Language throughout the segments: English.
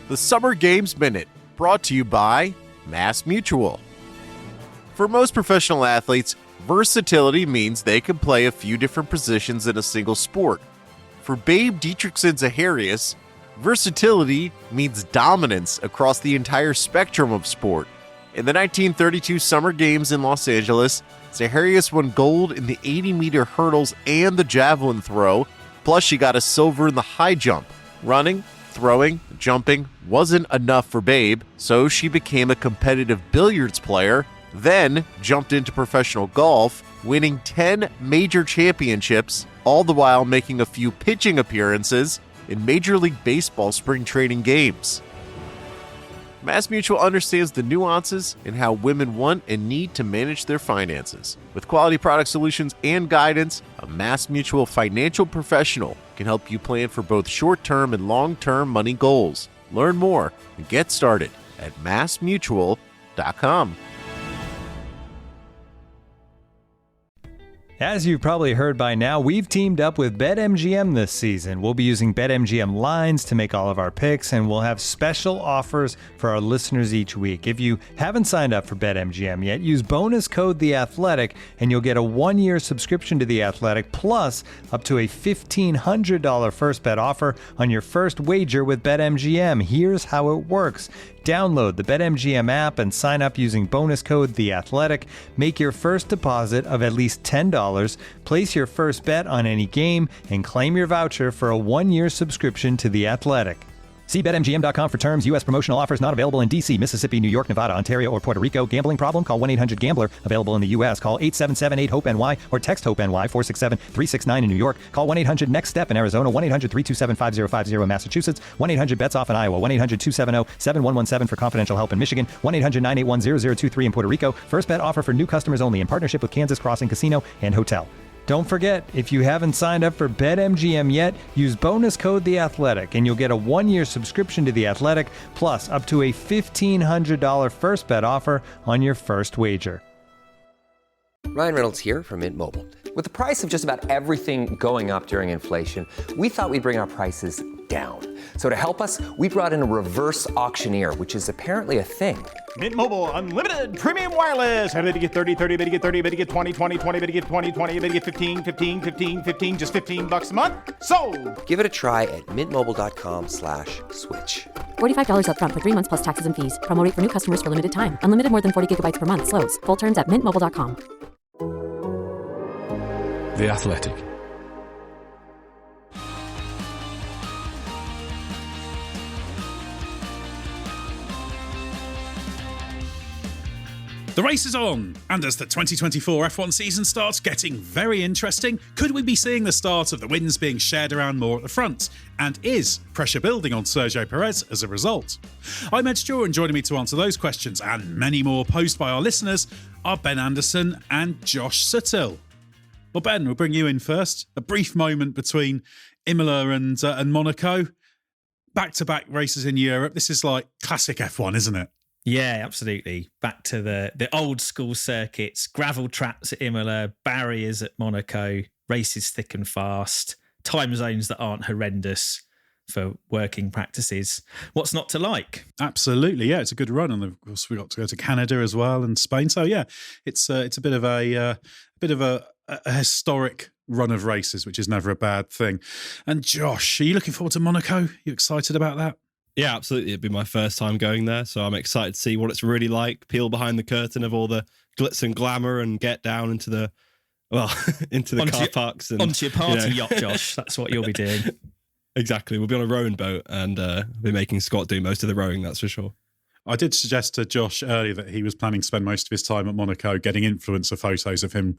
The Summer Games Minute, brought to you by Mass Mutual. For most professional athletes, versatility means they can play a few different positions in a single sport. For Babe Dietrichson-Zaharias, versatility means dominance across the entire spectrum of sport. In the 1932 Summer Games in Los Angeles, Zaharias won gold in the 80-meter hurdles and the javelin throw, plus she got a silver in the high jump. Running, throwing, jumping wasn't enough for Babe, so she became a competitive billiards player, then jumped into professional golf, winning 10 major championships, all the while making a few pitching appearances in Major League Baseball spring training games. MassMutual understands the nuances in how women want and need to manage their finances. With quality product solutions and guidance, a MassMutual financial professional can help you plan for both short-term and long-term money goals. Learn more and get started at massmutual.com. As you've probably heard by now, we've teamed up with BetMGM this season. We'll be using BetMGM lines to make all of our picks, and we'll have special offers for our listeners each week. If you haven't signed up for BetMGM yet, use bonus code The Athletic, and you'll get a 1-year subscription to The Athletic, plus up to a $1,500 first bet offer on your first wager with BetMGM. Here's how it works. Download the BetMGM app and sign up using bonus code The Athletic. Make your first deposit of at least $10. Place your first bet on any game and claim your voucher for a 1-year subscription to The Athletic. See BetMGM.com for terms. U.S. promotional offers not available in D.C., Mississippi, New York, Nevada, Ontario, or Puerto Rico. Gambling problem? Call 1-800-GAMBLER. Available in the U.S. Call 877-8-HOPE-NY or text HOPE-NY 467-369 in New York. Call 1-800-NEXT-STEP in Arizona. 1-800-327-5050 in Massachusetts. 1-800-BETS-OFF in Iowa. 1-800-270-7117 for confidential help in Michigan. 1-800-981-0023 in Puerto Rico. First bet offer for new customers only in partnership with Kansas Crossing Casino and Hotel. Don't forget, if you haven't signed up for BetMGM yet, use bonus code The Athletic, and you'll get a 1-year subscription to The Athletic, plus up to a $1,500 first bet offer on your first wager. Ryan Reynolds here from Mint Mobile. With the price of just about everything going up during inflation, we thought we'd bring our prices down. So to help us, we brought in a reverse auctioneer, which is apparently a thing. Mint Mobile Unlimited Premium Wireless. How to get 30, 30, bit to get 30, bit to get 20, 20, 20, bit to get 20, 20, bit to get 15, 15, 15, 15, just $15 a month? Sold! Give it a try at mintmobile.com/switch. $45 up front for 3 months plus taxes and fees. Promo rate for new customers for limited time. Unlimited more than 40 gigabytes per month. Slows full terms at mintmobile.com. The Athletic. The race is on, and as the 2024 F1 season starts getting very interesting, could we be seeing the start of the wins being shared around more at the front? And is pressure building on Sergio Perez as a result? I'm Edd Straw, and joining me to answer those questions and many more posed by our listeners are Ben Anderson and Josh Suttill. Well, Ben, we'll bring you in first. A brief moment between Imola and Monaco. Back-to-back races in Europe. This is like classic F1, isn't it? Yeah, absolutely. Back to the old school circuits, gravel traps at Imola, barriers at Monaco, races thick and fast, time zones that aren't horrendous for working practices. What's not to like? Absolutely, yeah. It's a good run, and of course we got to go to Canada as well and Spain. So yeah, it's a bit of a historic run of races, which is never a bad thing. And Josh, are you looking forward to Monaco? You excited about that? Yeah, absolutely. It'd be my first time going there, so I'm excited to see what it's really like, peel behind the curtain of all the glitz and glamour and get down into the car parks. And, onto your party yacht, Josh. That's what you'll be doing. Exactly. We'll be on a rowing boat and be making Scott do most of the rowing, that's for sure. I did suggest to Josh earlier that he was planning to spend most of his time at Monaco getting influencer photos of him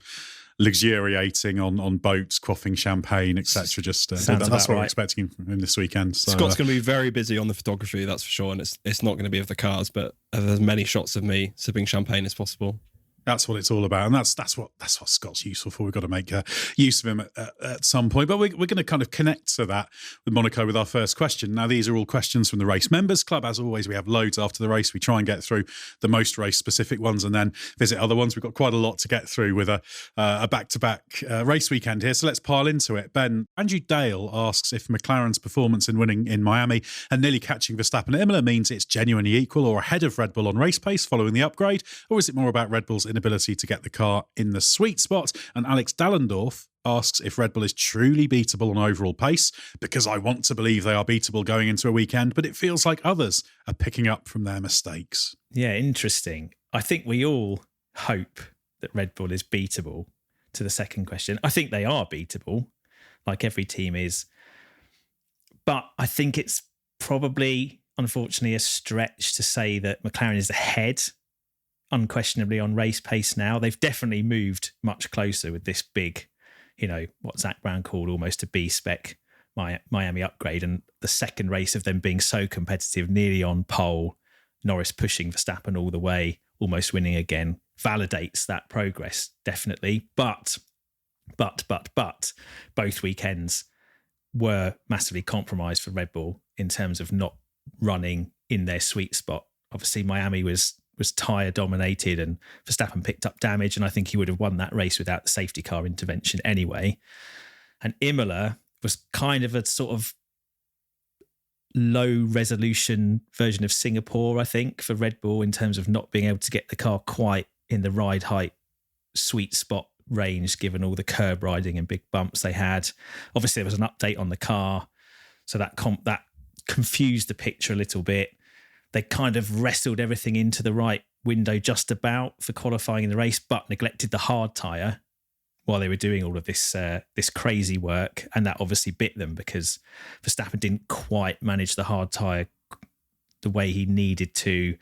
luxuriating on boats, quaffing champagne, etc. That's what we're expecting in this weekend. So, Scott's going to be very busy on the photography, that's for sure, and it's not going to be of the cars, but of as many shots of me sipping champagne as possible. That's what it's all about, and that's what Scott's useful for. We've got to make use of him at some point. But we're going to kind of connect to that with Monaco with our first question. Now, these are all questions from the Race Members Club. As always, we have loads after the race. We try and get through the most race-specific ones and then visit other ones. We've got quite a lot to get through with a back-to-back race weekend here, so let's pile into it. Ben, Andrew Dale asks if McLaren's performance in winning in Miami and nearly catching Verstappen at Imola means it's genuinely equal or ahead of Red Bull on race pace following the upgrade, or is it more about Red Bull's inability to get the car in the sweet spot? And Alex Dallendorf asks if Red Bull is truly beatable on overall pace, because I want to believe they are beatable going into a weekend, but it feels like others are picking up from their mistakes. Yeah, interesting. I think we all hope that Red Bull is beatable. To the second question, I think they are beatable, like every team is. But I think it's probably, unfortunately, a stretch to say that McLaren is ahead unquestionably on race pace now. They've definitely moved much closer with this big, what Zach Brown called almost a B-spec Miami upgrade, and the second race of them being so competitive, nearly on pole, Norris pushing Verstappen all the way, almost winning again, validates that progress, definitely. But both weekends were massively compromised for Red Bull in terms of not running in their sweet spot. Obviously, Miami was tyre dominated and Verstappen picked up damage, and I think he would have won that race without the safety car intervention anyway. And Imola was kind of a sort of low resolution version of Singapore, I think, for Red Bull in terms of not being able to get the car quite in the ride height sweet spot range, given all the curb riding and big bumps they had. Obviously, there was an update on the car, so that confused the picture a little bit. They kind of wrestled everything into the right window just about for qualifying in the race, but neglected the hard tyre while they were doing all of this crazy work. And that obviously bit them because Verstappen didn't quite manage the hard tyre the way he needed to,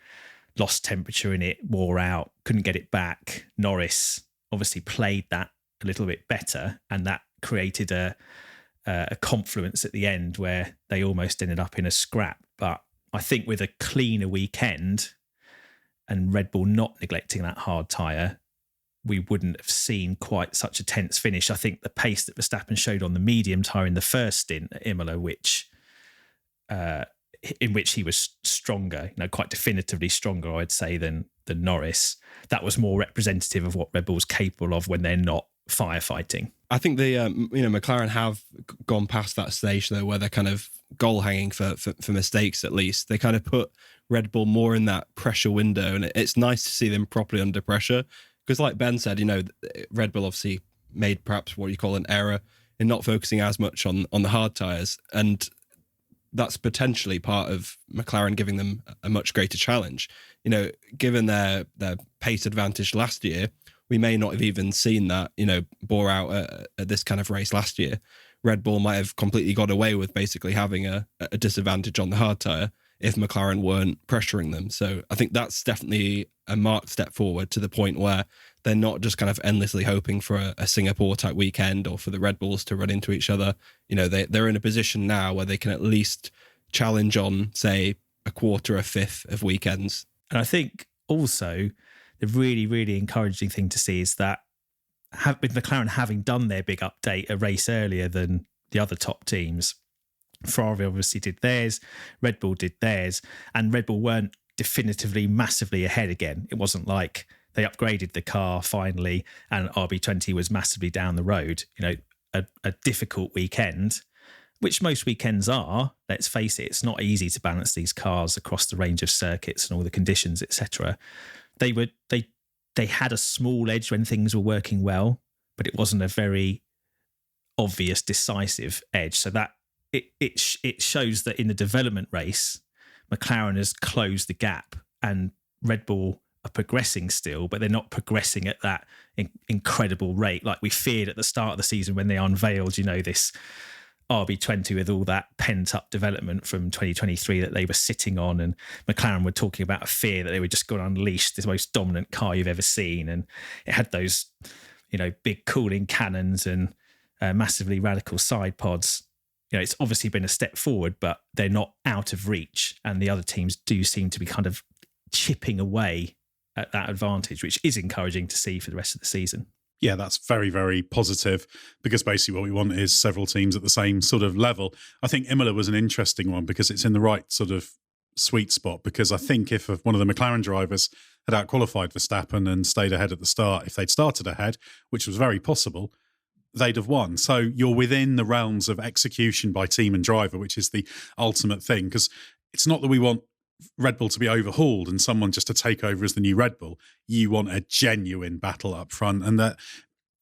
lost temperature in it, wore out, couldn't get it back. Norris obviously played that a little bit better, and that created a confluence at the end where they almost ended up in a scrap. But I think with a cleaner weekend and Red Bull not neglecting that hard tyre, we wouldn't have seen quite such a tense finish. I think the pace that Verstappen showed on the medium tyre in the first stint at Imola, in which he was stronger, quite definitively stronger, I'd say, than Norris, that was more representative of what Red Bull's capable of when they're not firefighting. I think the McLaren have gone past that stage though, where they're kind of goal hanging for mistakes. At least they kind of put Red Bull more in that pressure window, and it's nice to see them properly under pressure. Because, like Ben said, Red Bull obviously made perhaps what you call an error in not focusing as much on the hard tyres, and that's potentially part of McLaren giving them a much greater challenge. Given their pace advantage last year, we may not have even seen that, bore out at this kind of race last year. Red Bull might have completely got away with basically having a disadvantage on the hard tyre if McLaren weren't pressuring them. So I think that's definitely a marked step forward, to the point where they're not just kind of endlessly hoping for a Singapore type weekend or for the Red Bulls to run into each other. They're in a position now where they can at least challenge on, say, a quarter, a fifth of weekends. And I think also the really, really encouraging thing to see is that with McLaren having done their big update a race earlier than the other top teams, Ferrari obviously did theirs, Red Bull did theirs, and Red Bull weren't definitively massively ahead again. It wasn't like they upgraded the car finally and RB20 was massively down the road. A difficult weekend, which most weekends are, let's face it. It's not easy to balance these cars across the range of circuits and all the conditions, etc. They had a small edge when things were working well, but it wasn't a very obvious, decisive edge. So that it shows that in the development race, McLaren has closed the gap, and Red Bull are progressing still, but they're not progressing at that incredible rate like we feared at the start of the season when they unveiled, this RB20 with all that pent-up development from 2023 that they were sitting on, and McLaren were talking about a fear that they were just going to unleash this most dominant car you've ever seen, and it had those, big cooling cannons and massively radical side pods. It's obviously been a step forward, but they're not out of reach, and the other teams do seem to be kind of chipping away at that advantage, which is encouraging to see for the rest of the season. Yeah, that's very, very positive, because basically what we want is several teams at the same sort of level. I think Imola was an interesting one because it's in the right sort of sweet spot, because I think if one of the McLaren drivers had outqualified Verstappen and stayed ahead at the start, if they'd started ahead, which was very possible, they'd have won. So you're within the realms of execution by team and driver, which is the ultimate thing, because it's not that we want Red Bull to be overhauled and someone just to take over as the new Red Bull. You want a genuine battle up front, and that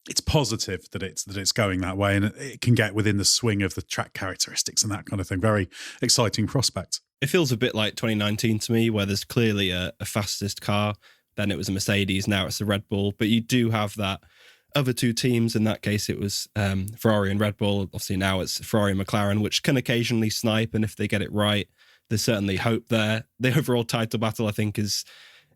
it's positive that it's going that way, and it can get within the swing of the track characteristics and that kind of thing. Very exciting prospect. It feels a bit like 2019 to me, where there's clearly a fastest car. Then it was a Mercedes, now it's a Red Bull. But you do have that other two teams. In that case, it was Ferrari and Red Bull. Obviously now it's Ferrari and McLaren, which can occasionally snipe, and if they get it right, there's certainly hope there. The overall title battle, I think, is,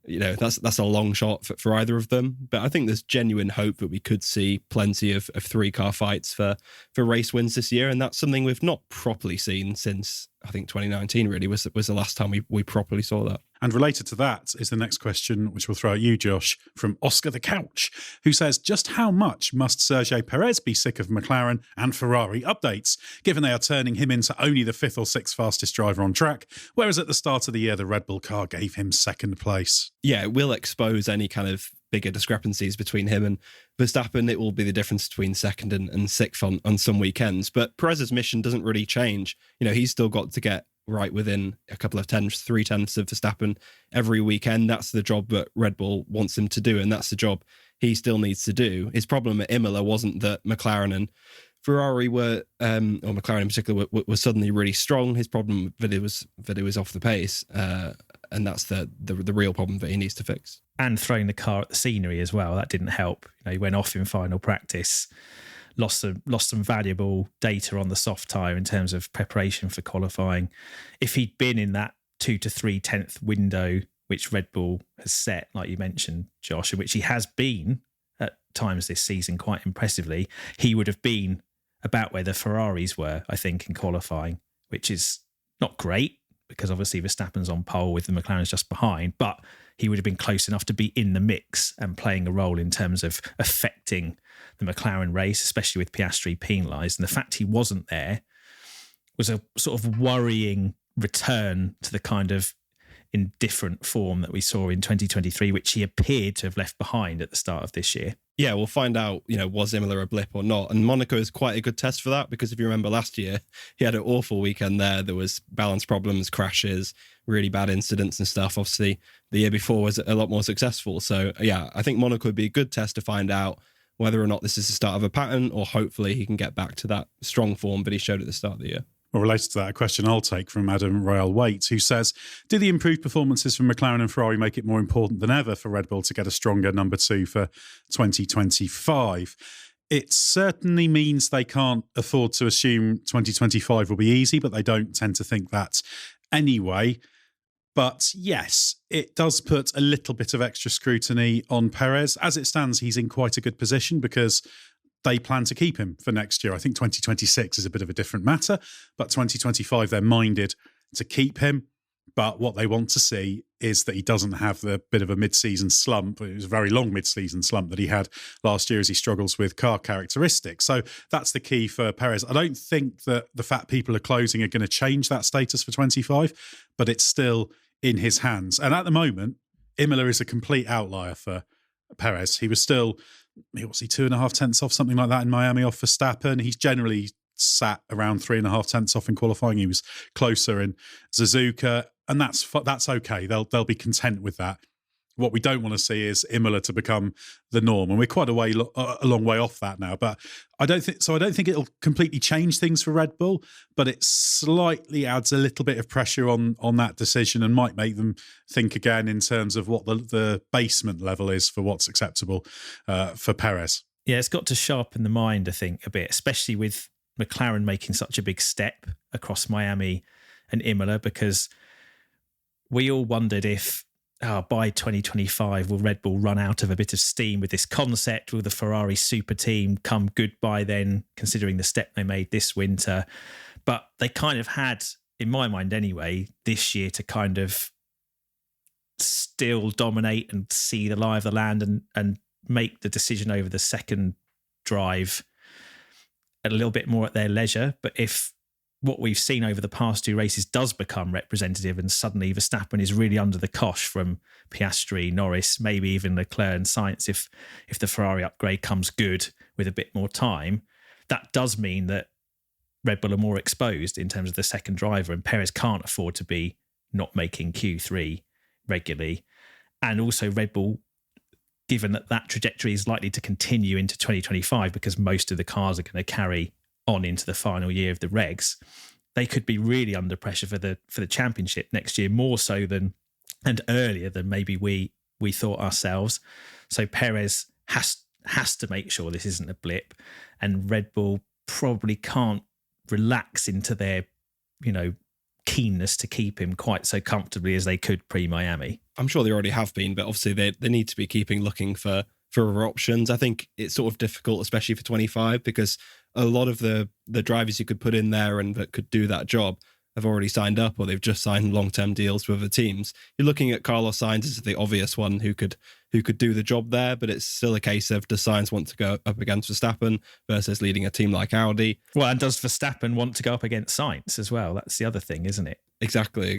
that's a long shot for either of them. But I think there's genuine hope that we could see plenty of 3-car fights for race wins this year. And that's something we've not properly seen since, I think, 2019 really was the last time we properly saw that. And related to that is the next question, which we'll throw at you, Josh, from Oscar the Couch, who says, just how much must Sergio Perez be sick of McLaren and Ferrari updates, given they are turning him into only the 5th or 6th fastest driver on track, whereas at the start of the year, the Red Bull car gave him 2nd place? Yeah, it will expose any kind of bigger discrepancies between him and Verstappen. It will be the difference between 2nd and 6th on some weekends. But Perez's mission doesn't really change. He's still got to get right within a couple of 3/10 of Verstappen every weekend. That's the job that Red Bull wants him to do, and that's the job he still needs to do. His problem at Imola wasn't that McLaren and Ferrari were, or McLaren in particular, were suddenly really strong. His problem that it was off the pace, and that's the real problem that he needs to fix. And throwing the car at the scenery as well, that didn't help. He went off in final practice, lost some valuable data on the soft tyre in terms of preparation for qualifying. If he'd been in that 2 to 3/10 window, which Red Bull has set, like you mentioned, Josh, and which he has been at times this season quite impressively, he would have been about where the Ferraris were, I think, in qualifying, which is not great because obviously Verstappen's on pole with the McLaren's just behind, but he would have been close enough to be in the mix and playing a role in terms of affecting the McLaren race, especially with Piastri penalised. And the fact he wasn't there was a sort of worrying return to the kind of indifferent form that we saw in 2023, which he appeared to have left behind at the start of this year. Yeah, we'll find out, was Imola a blip or not? And Monaco is quite a good test for that, because if you remember last year, he had an awful weekend there. There was balance problems, crashes, really bad incidents and stuff. Obviously, the year before was a lot more successful. So, yeah, I think Monaco would be a good test to find out whether or not this is the start of a pattern, or hopefully he can get back to that strong form that he showed at the start of the year. Well, related to that, a question I'll take from Adam Royal Waite, who says, do the improved performances from McLaren and Ferrari make it more important than ever for Red Bull to get a stronger number 2 for 2025? It certainly means they can't afford to assume 2025 will be easy, but they don't tend to think that anyway. But yes, it does put a little bit of extra scrutiny on Perez. As it stands, he's in quite a good position because they plan to keep him for next year. I think 2026 is a bit of a different matter, but 2025, they're minded to keep him. But what they want to see is that he doesn't have the bit of a mid-season slump. It was a very long mid-season slump that he had last year as he struggles with car characteristics. So that's the key for Perez. I don't think that the fact people are closing are going to change that status for 25, but it's still in his hands. And at the moment, Imola is a complete outlier for Perez. He was still, what's he, 2.5 tenths off, something like that in Miami off Verstappen. He's generally sat around 3.5 tenths off in qualifying. He was closer in Suzuka, and that's okay. They'll be content with that. What we don't want to see is Imola to become the norm, and we're quite a long way off that now. But I don't think it'll completely change things for Red Bull, but it slightly adds a little bit of pressure on that decision and might make them think again in terms of what the basement level is for what's acceptable for Perez. Yeah, it's got to sharpen the mind, I think, a bit, especially with McLaren making such a big step across Miami and Imola, because we all wondered if by 2025, will Red Bull run out of a bit of steam with this concept? Will the Ferrari super team come good by then, considering the step they made this winter? But they kind of had, in my mind anyway, this year to kind of still dominate and see the lie of the land and make the decision over the second drive a little bit more at their leisure. But if what we've seen over the past 2 races does become representative and suddenly Verstappen is really under the cosh from Piastri, Norris, maybe even Leclerc and Sainz, if the Ferrari upgrade comes good with a bit more time, that does mean that Red Bull are more exposed in terms of the second driver, and Perez can't afford to be not making Q3 regularly. And also Red Bull, given that trajectory is likely to continue into 2025 because most of the cars are going to carry on into the final year of the regs, they could be really under pressure for the championship next year, more so than and earlier than maybe we thought ourselves. So Perez has to make sure this isn't a blip, and Red Bull probably can't relax into their, keenness to keep him quite so comfortably as they could pre-Miami. I'm sure they already have been, but obviously they need to be looking for other options. I think it's sort of difficult, especially for 25, because a lot of the drivers you could put in there and that could do that job have already signed up, or they've just signed long-term deals with other teams. You're looking at Carlos Sainz as the obvious one who could do the job there, but it's still a case of, does Sainz want to go up against Verstappen versus leading a team like Audi? Well, and does Verstappen want to go up against Sainz as well? That's the other thing, isn't it? Exactly.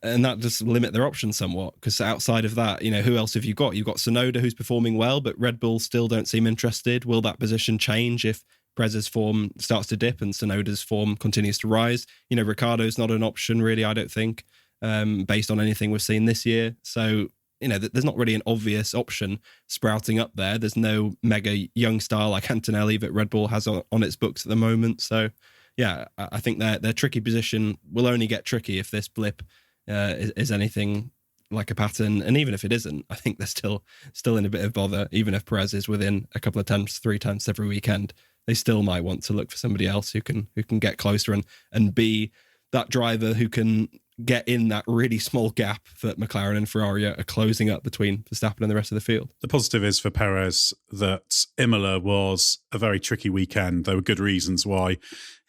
And that does limit their options somewhat, because outside of that, who else have you got? You've got Tsunoda, who's performing well, but Red Bull still don't seem interested. Will that position change if Perez's form starts to dip and Tsunoda's form continues to rise? Ricciardo's not an option really, I don't think, based on anything we've seen this year. So, there's not really an obvious option sprouting up there. There's no mega young star like Antonelli that Red Bull has on its books at the moment. So, yeah, I think their tricky position will only get tricky if this blip is anything like a pattern. And even if it isn't, I think they're still in a bit of bother. Even if Perez is within a couple of tenths, 3 tenths every weekend, they still might want to look for somebody else who can get closer and be that driver who can get in that really small gap that McLaren and Ferrari are closing up between Verstappen and the rest of the field. The positive is for Perez that Imola was a very tricky weekend. There were good reasons why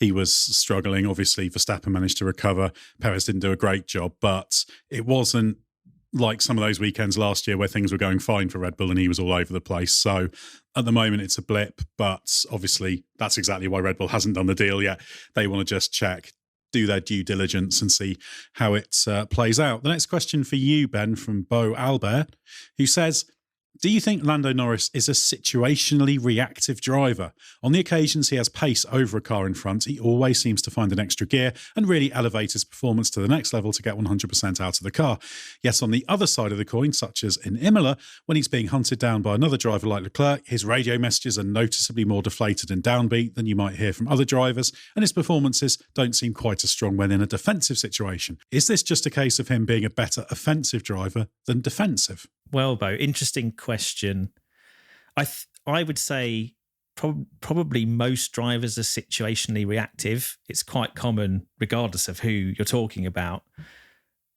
he was struggling. Obviously, Verstappen managed to recover. Perez didn't do a great job, but it wasn't like some of those weekends last year where things were going fine for Red Bull and he was all over the place. So at the moment, it's a blip, but obviously that's exactly why Red Bull hasn't done the deal yet. They want to just check, do their due diligence and see how it plays out. The next question for you, Ben, from Bo Albert, who says, do you think Lando Norris is a situationally reactive driver? On the occasions he has pace over a car in front, he always seems to find an extra gear and really elevate his performance to the next level to get 100% out of the car. Yet on the other side of the coin, such as in Imola, when he's being hunted down by another driver like Leclerc, his radio messages are noticeably more deflated and downbeat than you might hear from other drivers, and his performances don't seem quite as strong when in a defensive situation. Is this just a case of him being a better offensive driver than defensive? Well, Bo, interesting question. I would say probably most drivers are situationally reactive. It's quite common, regardless of who you're talking about,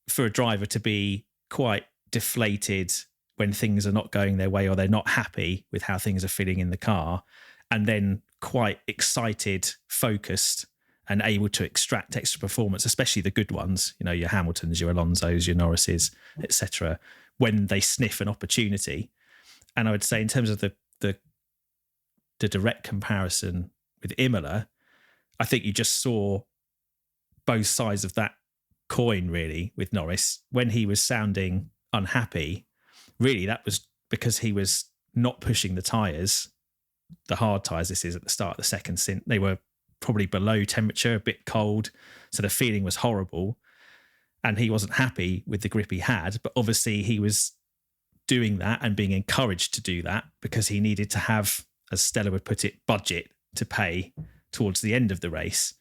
for a driver to be quite deflated when things are not going their way or they're not happy with how things are feeling in the car, and then quite excited, focused, and able to extract extra performance, especially the good ones, your Hamiltons, your Alonsos, your Norrises, etc., when they sniff an opportunity. And I would say in terms of the direct comparison with Imola, I think you just saw both sides of that coin, really, with Norris. When he was sounding unhappy, really that was because he was not pushing the tyres, the hard tyres this is at the start of the second stint. They were probably below temperature, a bit cold, so the feeling was horrible. And he wasn't happy with the grip he had, but obviously he was doing that and being encouraged to do that because he needed to have, as Stella would put it, budget to pay towards the end of the race.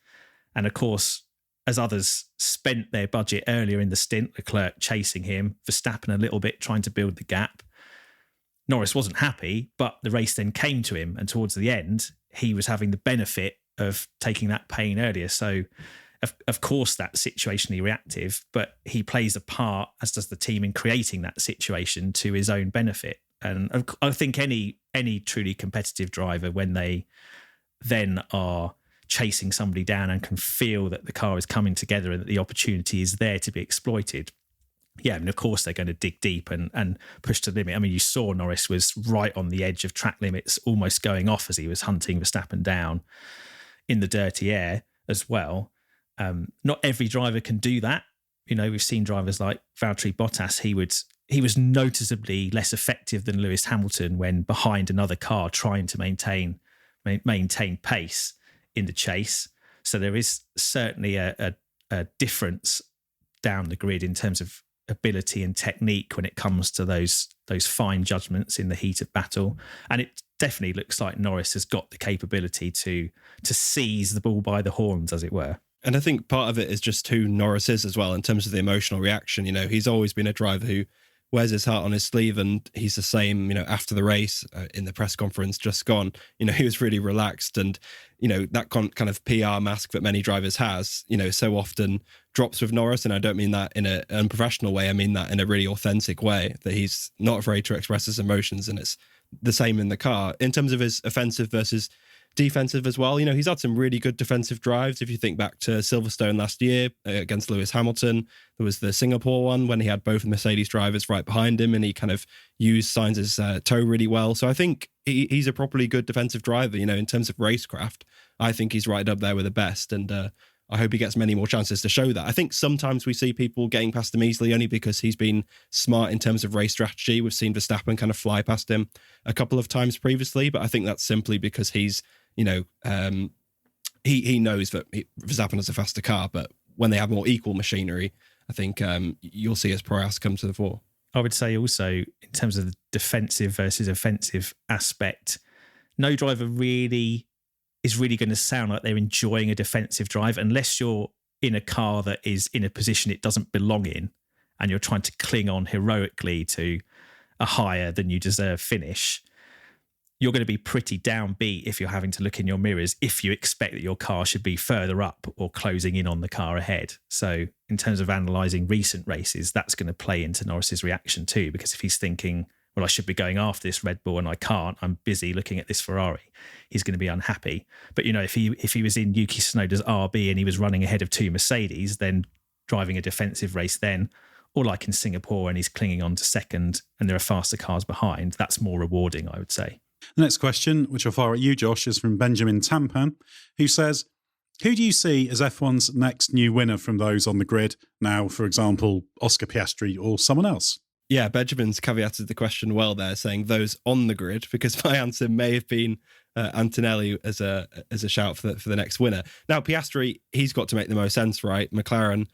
And of course, as others spent their budget earlier in the stint, Leclerc chasing him, Verstappen a little bit trying to build the gap, Norris wasn't happy, but the race then came to him. And towards the end, he was having the benefit of taking that pain earlier. So of course, that's situationally reactive, but he plays a part, as does the team, in creating that situation to his own benefit. And I think any truly competitive driver, when they then are chasing somebody down and can feel that the car is coming together and that the opportunity is there to be exploited, yeah, I mean, of course they're going to dig deep and push to the limit. I mean, you saw Norris was right on the edge of track limits, almost going off as he was hunting Verstappen down in the dirty air as well. Not every driver can do that. You know, we've seen drivers like Valtteri Bottas. He was noticeably less effective than Lewis Hamilton when behind another car trying to maintain pace in the chase. So there is certainly a difference down the grid in terms of ability and technique when it comes to those fine judgments in the heat of battle. And it definitely looks like Norris has got the capability to seize the ball by the horns, as it were. And I think part of it is just who Norris is as well in terms of the emotional reaction. You know, he's always been a driver who wears his heart on his sleeve, and he's the same, you know, after the race in the press conference just gone. You know, he was really relaxed, and, you know, that kind of PR mask that many drivers has, you know, so often drops with Norris. And I don't mean that in an unprofessional way. I mean that in a really authentic way, that he's not afraid to express his emotions, and it's the same in the car. In terms of his offensive versus defensive as well, you know, he's had some really good defensive drives. If you think back to Silverstone last year against Lewis Hamilton, there was the Singapore one when he had both Mercedes drivers right behind him and he kind of used Sainz's toe really well. So I think he's a properly good defensive driver. You know, in terms of racecraft, I think he's right up there with the best, and I hope he gets many more chances to show that. I think sometimes we see people getting past him easily only because he's been smart in terms of race strategy. We've seen Verstappen kind of fly past him a couple of times previously, but I think that's simply because he's, you know, he knows that Verstappen has a faster car, but when they have more equal machinery, I think you'll see his prowess come to the fore. I would say also, in terms of the defensive versus offensive aspect, no driver is really going to sound like they're enjoying a defensive drive unless you're in a car that is in a position it doesn't belong in and you're trying to cling on heroically to a higher than you deserve finish. You're going to be pretty downbeat if you're having to look in your mirrors if you expect that your car should be further up or closing in on the car ahead. So in terms of analysing recent races, that's going to play into Norris's reaction too, because if he's thinking, well, I should be going after this Red Bull and I can't, I'm busy looking at this Ferrari, he's going to be unhappy. But, you know, if he was in Yuki Tsunoda's RB and he was running ahead of two Mercedes, then driving a defensive race then, or like in Singapore and he's clinging on to second and there are faster cars behind, that's more rewarding, I would say. The next question, which I'll fire at you, Josh, is from Benjamin Tampan, who says, who do you see as F1's next new winner from those on the grid now, for example, Oscar Piastri or someone else? Yeah, Benjamin's caveated the question well there, saying those on the grid, because my answer may have been Antonelli as a shout for the next winner. Now, Piastri, he's got to make the most sense, right? McLaren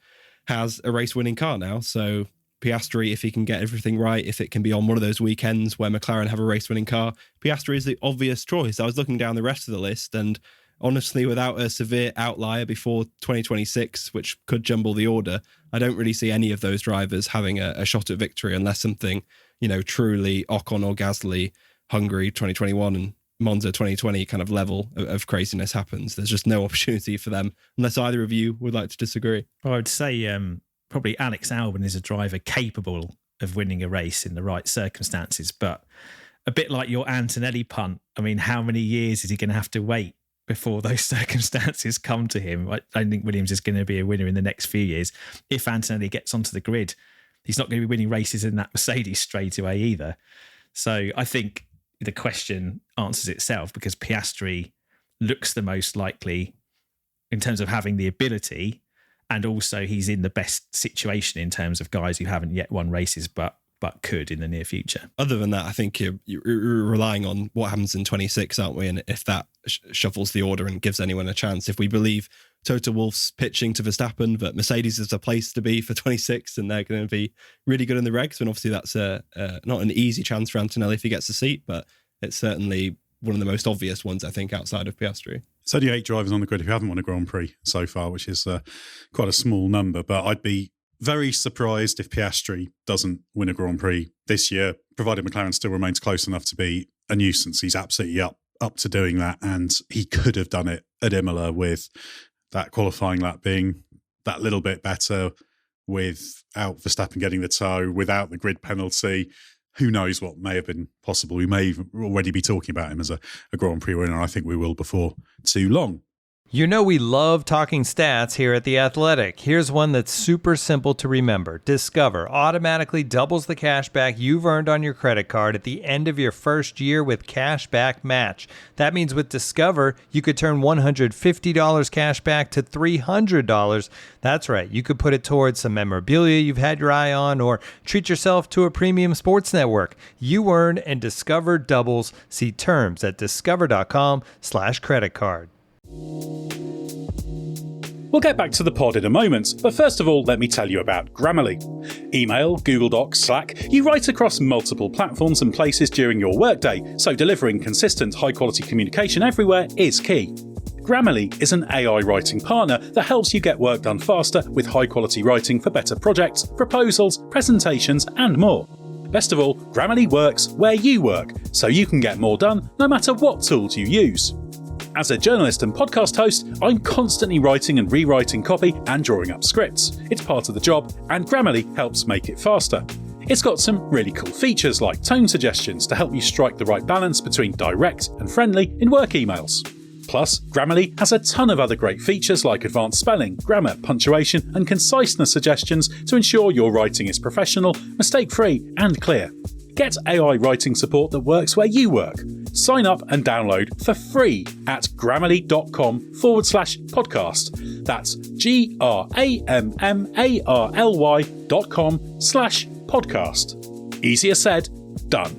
has a race-winning car now, so Piastri, if he can get everything right, if it can be on one of those weekends where McLaren have a race-winning car, Piastri is the obvious choice. I was looking down the rest of the list, and honestly, without a severe outlier before 2026, which could jumble the order, I don't really see any of those drivers having a shot at victory unless something, you know, truly Ocon or Gasly, Hungary 2021 and Monza 2020 kind of level of craziness happens. There's just no opportunity for them, unless either of you would like to disagree. Well, I would say probably Alex Albon is a driver capable of winning a race in the right circumstances, but a bit like your Antonelli punt, I mean, how many years is he going to have to wait before those circumstances come to him? I don't think Williams is going to be a winner in the next few years. If Antonelli gets onto the grid, he's not going to be winning races in that Mercedes straight away either. So I think the question answers itself, because Piastri looks the most likely in terms of having the ability, and also he's in the best situation in terms of guys who haven't yet won races but could in the near future. Other than that, I think you're relying on what happens in 26, aren't we? And if that shuffles the order and gives anyone a chance, if we believe Toto Wolff's pitching to Verstappen, but Mercedes is a place to be for 26 and they're going to be really good in the regs, and obviously that's not an easy chance for Antonelli if he gets the seat, but it's certainly one of the most obvious ones, I think, outside of Piastri. It's only 8 drivers on the grid who haven't won a Grand Prix so far, which is quite a small number, but I'd be very surprised if Piastri doesn't win a Grand Prix this year, provided McLaren still remains close enough to be a nuisance. He's absolutely up to doing that, and he could have done it at Imola with that qualifying lap being that little bit better, without Verstappen getting the toe, without the grid penalty. Who knows what may have been possible? We may even already be talking about him as a Grand Prix winner. I think we will before too long. You know we love talking stats here at The Athletic. Here's one that's super simple to remember. Discover automatically doubles the cash back you've earned on your credit card at the end of your first year with Cash Back Match. That means with Discover, you could turn $150 cash back to $300. That's right, you could put it towards some memorabilia you've had your eye on or treat yourself to a premium sports network. You earn and Discover doubles. See terms at discover.com/credit card. We'll get back to the pod in a moment, but first of all, let me tell you about Grammarly. Email, Google Docs, Slack, you write across multiple platforms and places during your workday, so delivering consistent, high-quality communication everywhere is key. Grammarly is an AI writing partner that helps you get work done faster with high-quality writing for better projects, proposals, presentations, and more. Best of all, Grammarly works where you work, so you can get more done no matter what tools you use. As a journalist and podcast host, I'm constantly writing and rewriting copy and drawing up scripts. It's part of the job, and Grammarly helps make it faster. It's got some really cool features like tone suggestions to help you strike the right balance between direct and friendly in work emails. Plus, Grammarly has a ton of other great features like advanced spelling, grammar, punctuation, and conciseness suggestions to ensure your writing is professional, mistake-free, and clear. Get AI writing support that works where you work. Sign up and download for free at grammarly.com/podcast. That's GRAMMARLY.com/podcast. Easier said, done.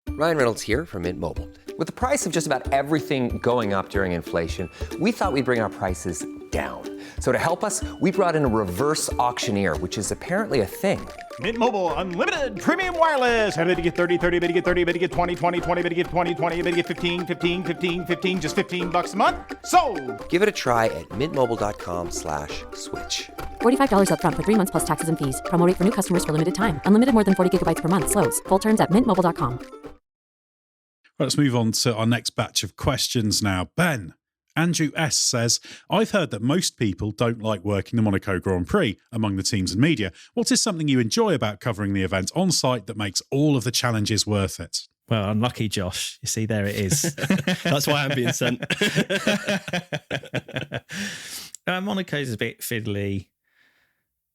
Ryan Reynolds here from Mint Mobile. With the price of just about everything going up during inflation, we thought we'd bring our prices down. So to help us, we brought in a reverse auctioneer, which is apparently a thing. Mint Mobile Unlimited Premium Wireless. How to get 30, 30, bit to get 30, bit to get 20, 20, 20, bit to get 20, 20, bit to get 15, 15, 15, 15, just $15 a month? Sold! Give it a try at mintmobile.com/switch. $45 up front for 3 months plus taxes and fees. Promo rate for new customers for limited time. Unlimited more than 40 gigabytes per month. Slows full terms at mintmobile.com. Let's move on to our next batch of questions now. Ben, Andrew S. says, I've heard that most people don't like working the Monaco Grand Prix among the teams and media. What is something you enjoy about covering the event on site that makes all of the challenges worth it? Well, unlucky, Josh. You see, there it is. That's why I'm being sent. Monaco's a bit fiddly.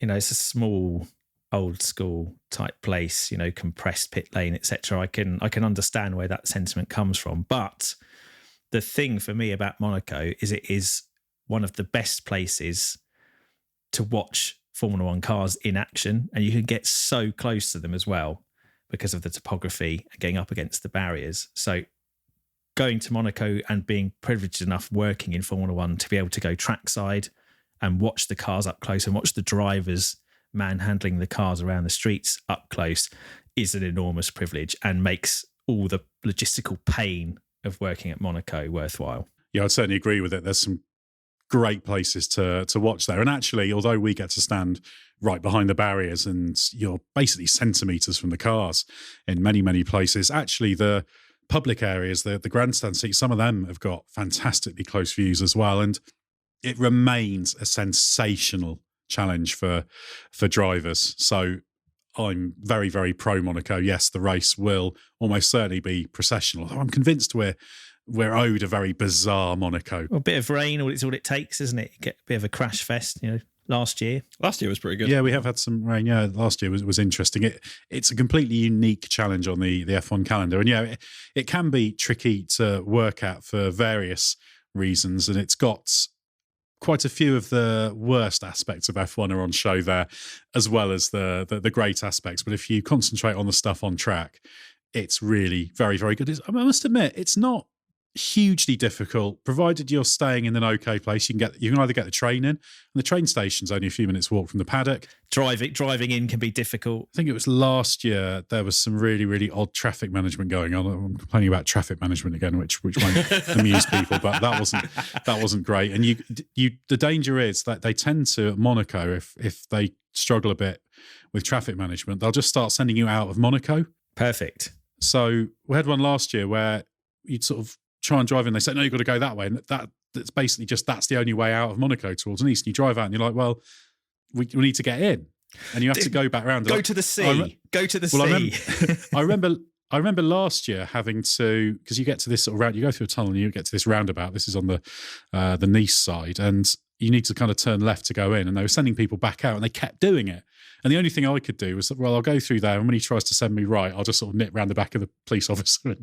You know, it's a small, old school type place, you know, compressed pit lane, etc. I can understand where that sentiment comes from. But the thing for me about Monaco is it is one of the best places to watch Formula One cars in action, and you can get so close to them as well because of the topography and getting up against the barriers. So going to Monaco and being privileged enough working in Formula One to be able to go trackside and watch the cars up close and watch the drivers manhandling the cars around the streets up close is an enormous privilege and makes all the logistical pain of working at Monaco worthwhile. Yeah, I'd certainly agree with it. There's some great places to watch there. And actually, although we get to stand right behind the barriers and you're basically centimetres from the cars in many, many places, actually the public areas, the grandstand seats, some of them have got fantastically close views as well. And it remains a sensational challenge for drivers. So I'm very, very pro Monaco. Yes, the race will almost certainly be processional. Although I'm convinced we're owed a very bizarre Monaco. Well, a bit of rain, all it takes, isn't it? You get a bit of a crash fest, you know. Last year was pretty good. Yeah, we have had some rain. Yeah, last year was interesting. It's a completely unique challenge on the F1 calendar. And yeah, it can be tricky to work at for various reasons. And it's got quite a few of the worst aspects of F1 are on show there, as well as the great aspects. But if you concentrate on the stuff on track, it's really very, very good. I must admit, it's not hugely difficult, provided you're staying in an okay place. You can either get the train in, and the train station's only a few minutes walk from the paddock. Driving in can be difficult. I think it was last year there was some really, really odd traffic management going on. I'm complaining about traffic management again, which won't amuse people, but that wasn't great. And the danger is that they tend to, at Monaco, if they struggle a bit with traffic management, they'll just start sending you out of Monaco. Perfect. So we had one last year where you'd sort of try and drive in. They say, no, you've got to go that way. And that's basically that's the only way out of Monaco towards an east. And you drive out and you're like, well, we need to get in. And you have to go back around. Go to the sea. Go to the sea. I I remember last year having to, because you get to this sort of round, you go through a tunnel and you get to this roundabout. This is on the Nice side, and you need to kind of turn left to go in, and they were sending people back out, and they kept doing it. And the only thing I could do was, well, I'll go through there, and when he tries to send me right, I'll just sort of nip round the back of the police officer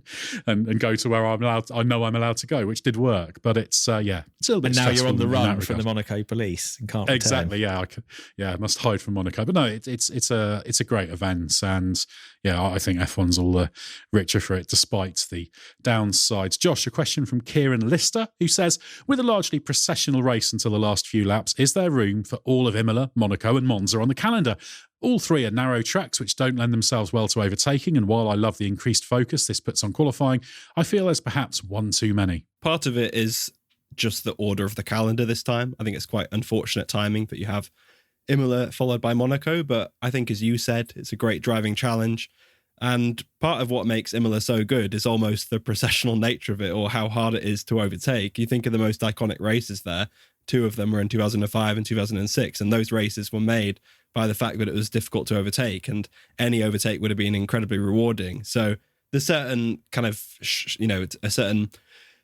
and go to where I know I'm allowed to go, which did work. But it's it's a little bit. And now you're on the run from the Monaco police and can't exactly. return. I must hide from Monaco. But no, it's a great event, and I think F1's all the richer for it, despite the downsides. Josh, a question from Kieran Lister, who says, with a largely processional race until the last few laps, is there room for all of Imola, Monaco and Monza on the calendar? All three are narrow tracks which don't lend themselves well to overtaking, and while I love the increased focus this puts on qualifying, I feel there's perhaps one too many. Part of it is just the order of the calendar this time. I think it's quite unfortunate timing that you have Imola followed by Monaco, but I think, as you said, it's a great driving challenge. And part of what makes Imola so good is almost the processional nature of it, or how hard it is to overtake. You think of the most iconic races there. Two of them were in 2005 and 2006, and those races were made by the fact that it was difficult to overtake, and any overtake would have been incredibly rewarding. So there's certain kind of, a certain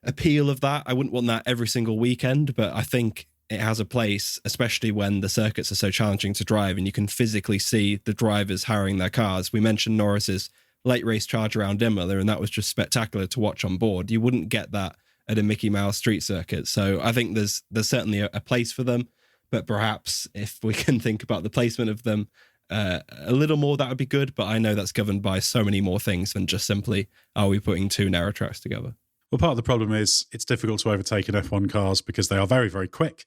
appeal of that. I wouldn't want that every single weekend, but I think it has a place, especially when the circuits are so challenging to drive and you can physically see the drivers harrowing their cars. We mentioned Norris's late race charge around Imola, and that was just spectacular to watch on board. You wouldn't get that at a Mickey Mouse street circuit. So I think there's certainly a place for them, but perhaps if we can think about the placement of them a little more, that would be good. But I know that's governed by so many more things than just simply, are we putting two narrow tracks together? Well, part of the problem is it's difficult to overtake in F1 cars because they are very, very quick.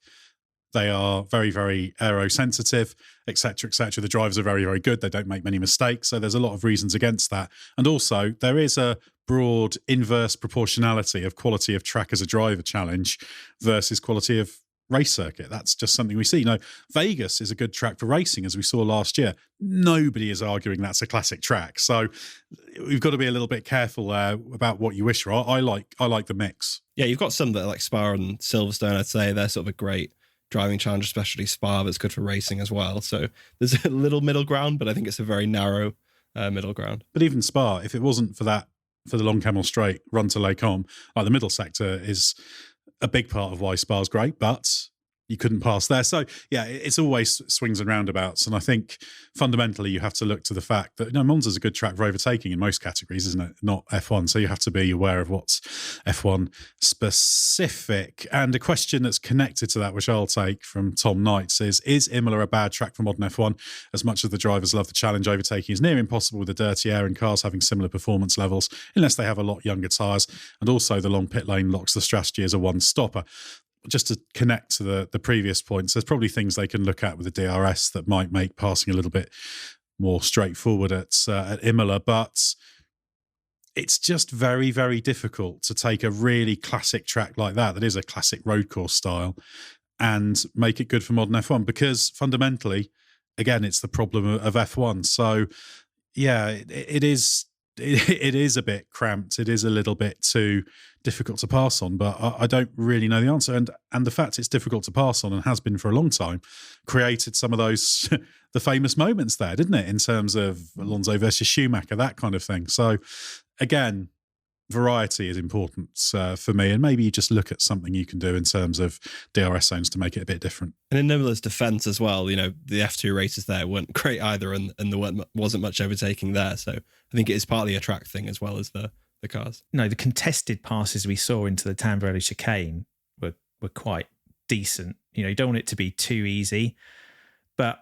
They are very, very aero-sensitive, et cetera, et cetera. The drivers are very, very good. They don't make many mistakes. So there's a lot of reasons against that. And also, there is a broad inverse proportionality of quality of track as a driver challenge versus quality of race circuit. That's just something we see. Vegas is a good track for racing, as we saw last year. Nobody is arguing that's a classic track. So we've got to be a little bit careful about what you wish for. I like the mix. Yeah, you've got some that are like Spa and Silverstone, I'd say. They're sort of a great driving challenge, especially Spa, that's good for racing as well. So there's a little middle ground, but I think it's a very narrow middle ground. But even Spa, if it wasn't for the Long Camel Straight run to Les Combes, the middle sector is a big part of why Spa's great, but you couldn't pass there. So yeah, it's always swings and roundabouts. And I think fundamentally you have to look to the fact that Monza's a good track for overtaking in most categories, isn't it? Not F1. So you have to be aware of what's F1 specific. And a question that's connected to that, which I'll take from Tom Knights, is Imola a bad track for modern F1? As much as the drivers love the challenge, overtaking is near impossible with the dirty air and cars having similar performance levels, unless they have a lot younger tyres. And also the long pit lane locks the strategy as a one-stopper. Just to connect to the previous points, there's probably things they can look at with the DRS that might make passing a little bit more straightforward at Imola, but it's just very, very difficult to take a really classic track like that is a classic road course style, and make it good for modern F1, because fundamentally, again, it's the problem of F1. So yeah, it is a bit cramped. It is a little bit too difficult to pass on, but I don't really know the answer. And the fact it's difficult to pass on, and has been for a long time, created some of those, the famous moments there, didn't it? In terms of Alonso versus Schumacher, that kind of thing. So again, variety is important for me. And maybe you just look at something you can do in terms of DRS zones to make it a bit different. And in Imola's defense as well, the F2 races there weren't great either, and there wasn't much overtaking there. So I think it is partly a track thing as well as the cars. No, the contested passes we saw into the Tamburello chicane were quite decent. You don't want it to be too easy, but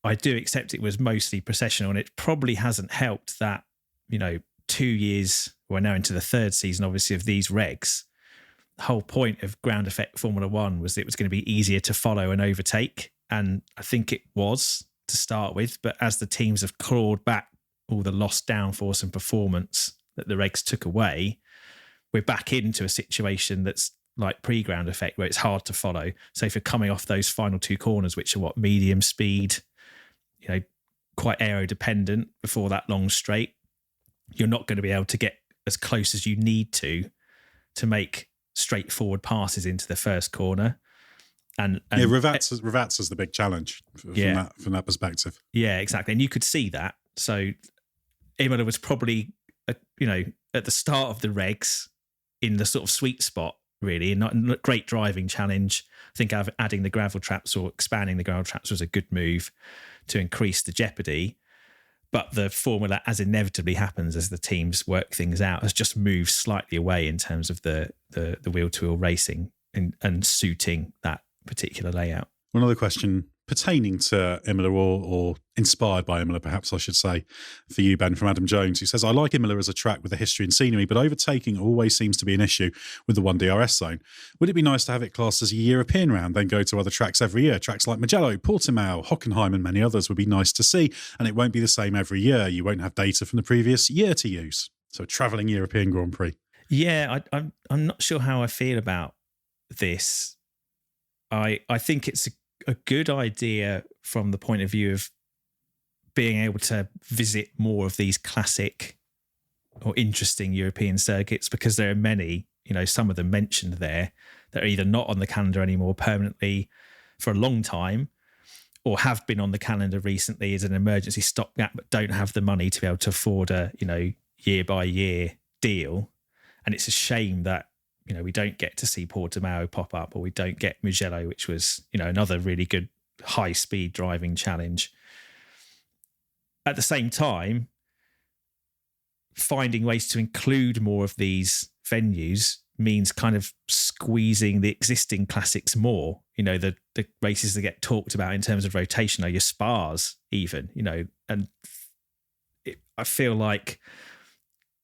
I do accept it was mostly processional, and it probably hasn't helped that, 2 years, we're now into the third season, obviously, of these regs. The whole point of ground effect Formula One was that it was going to be easier to follow and overtake. And I think it was to start with, but as the teams have clawed back all the lost downforce and performance that the regs took away, we're back into a situation that's like pre-ground effect, where it's hard to follow. So if you're coming off those final two corners, which are medium speed, quite aero dependent before that long straight, you're not going to be able to get as close as you need to make straightforward passes into the first corner. And Ravazza's the big challenge from that perspective. Yeah, exactly. And you could see that. So Imola was probably at the start of the regs in the sort of sweet spot, really, and not great driving challenge. I think adding the gravel traps or expanding the gravel traps was a good move to increase the jeopardy. But the formula, as inevitably happens as the teams work things out, has just moved slightly away in terms of the wheel-to-wheel racing and suiting that particular layout. Another question pertaining to Imola or inspired by Imola, perhaps I should say, for you, Ben, from Adam Jones, who says, I like Imola as a track with a history and scenery, but overtaking always seems to be an issue with the 1DRS zone. Would it be nice to have it classed as a European round, then go to other tracks every year? Tracks like Mugello, Portimao, Hockenheim and many others would be nice to see, and it won't be the same every year. You won't have data from the previous year to use. So a travelling European Grand Prix. Yeah, I'm not sure how I feel about this. I think it's a good idea from the point of view of being able to visit more of these classic or interesting European circuits, because there are many, some of them mentioned there, that are either not on the calendar anymore permanently for a long time, or have been on the calendar recently as an emergency stopgap, but don't have the money to be able to afford a, year by year deal. And it's a shame that, we don't get to see Portimao pop up, or we don't get Mugello, which was, another really good high-speed driving challenge. At the same time, finding ways to include more of these venues means kind of squeezing the existing classics more. The races that get talked about in terms of rotation are your Spas even, and I feel like,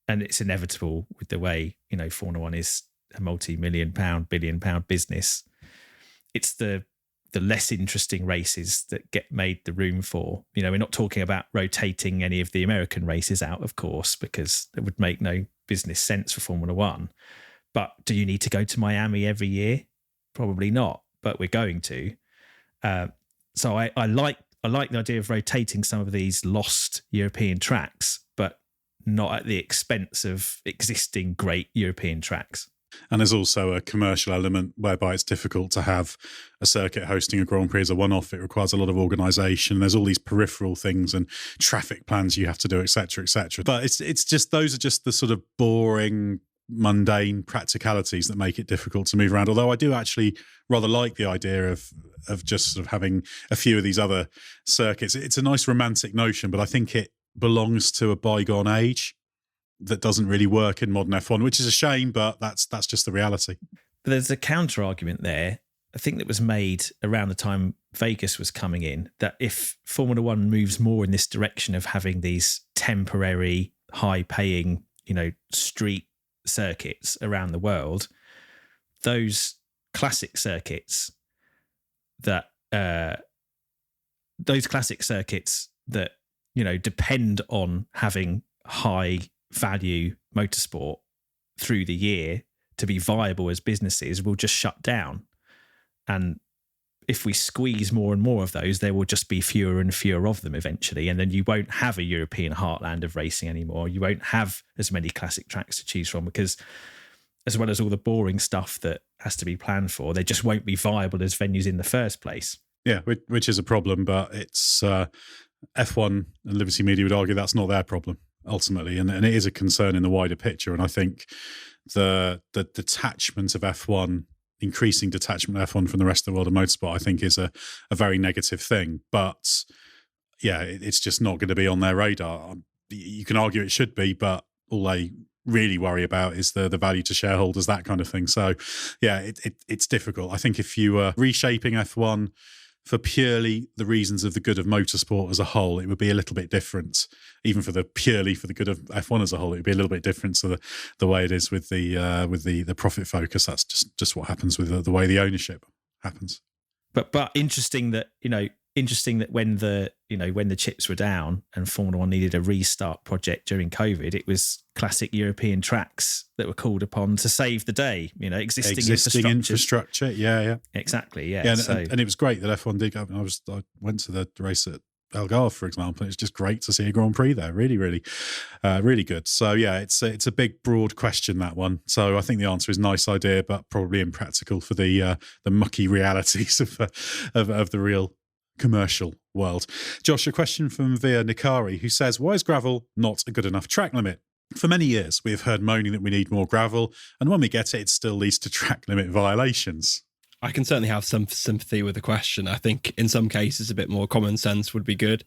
and it's inevitable with the way, Formula One is a multi-million-pound, billion-pound business. It's the less interesting races that get made the room for. We're not talking about rotating any of the American races out, of course, because it would make no business sense for Formula One. But do you need to go to Miami every year? Probably not, but we're going to. So I like the idea of rotating some of these lost European tracks, but not at the expense of existing great European tracks. And there's also a commercial element whereby it's difficult to have a circuit hosting a Grand Prix as a one-off. It requires a lot of organisation. There's all these peripheral things and traffic plans you have to do, etc., etc. But it's just, those are just the sort of boring, mundane practicalities that make it difficult to move around. Although I do actually rather like the idea of just sort of having a few of these other circuits. It's a nice romantic notion, but I think it belongs to a bygone age that doesn't really work in modern F1, which is a shame, but that's just the reality. But there's a counter argument there, I think, that was made around the time Vegas was coming in, that if Formula One moves more in this direction of having these temporary, high-paying, street circuits around the world, those classic circuits that depend on having high value motorsport through the year to be viable as businesses will just shut down. And if we squeeze more and more of those, there will just be fewer and fewer of them eventually. And then you won't have a European heartland of racing anymore. You won't have as many classic tracks to choose from, because as well as all the boring stuff that has to be planned for, they just won't be viable as venues in the first place. Yeah, which is a problem, but it's F1 and Liberty Media would argue that's not their problem ultimately, and it is a concern in the wider picture. And I think the detachment of F1, increasing detachment of F1 from the rest of the world of motorsport, I think is a very negative thing. But yeah, it's just not going to be on their radar. You can argue it should be, but all they really worry about is the value to shareholders, that kind of thing. So yeah, it's difficult. I think if you were reshaping F1 for purely the reasons of the good of motorsport as a whole, it would be a little bit different. Even for the good of F1 as a whole, it would be a little bit different to the way it is with the profit focus. That's just what happens with the way the ownership happens. But interesting that when the chips were down and Formula One needed a restart project during COVID, it was classic European tracks that were called upon to save the day. Existing infrastructure. Yeah. Exactly. Yeah. And it was great that F1 did. I went to the race at Algarve, for example. And it's just great to see a Grand Prix there. Really, really, really good. So yeah, it's a big, broad question, that one. So I think the answer is nice idea, but probably impractical for the mucky realities of the real commercial world. Josh, a question from Via Nikari, who says, why is gravel not a good enough track limit? For many years, we have heard moaning that we need more gravel, and when we get it, it still leads to track limit violations. I can certainly have some sympathy with the question. I think in some cases, a bit more common sense would be good.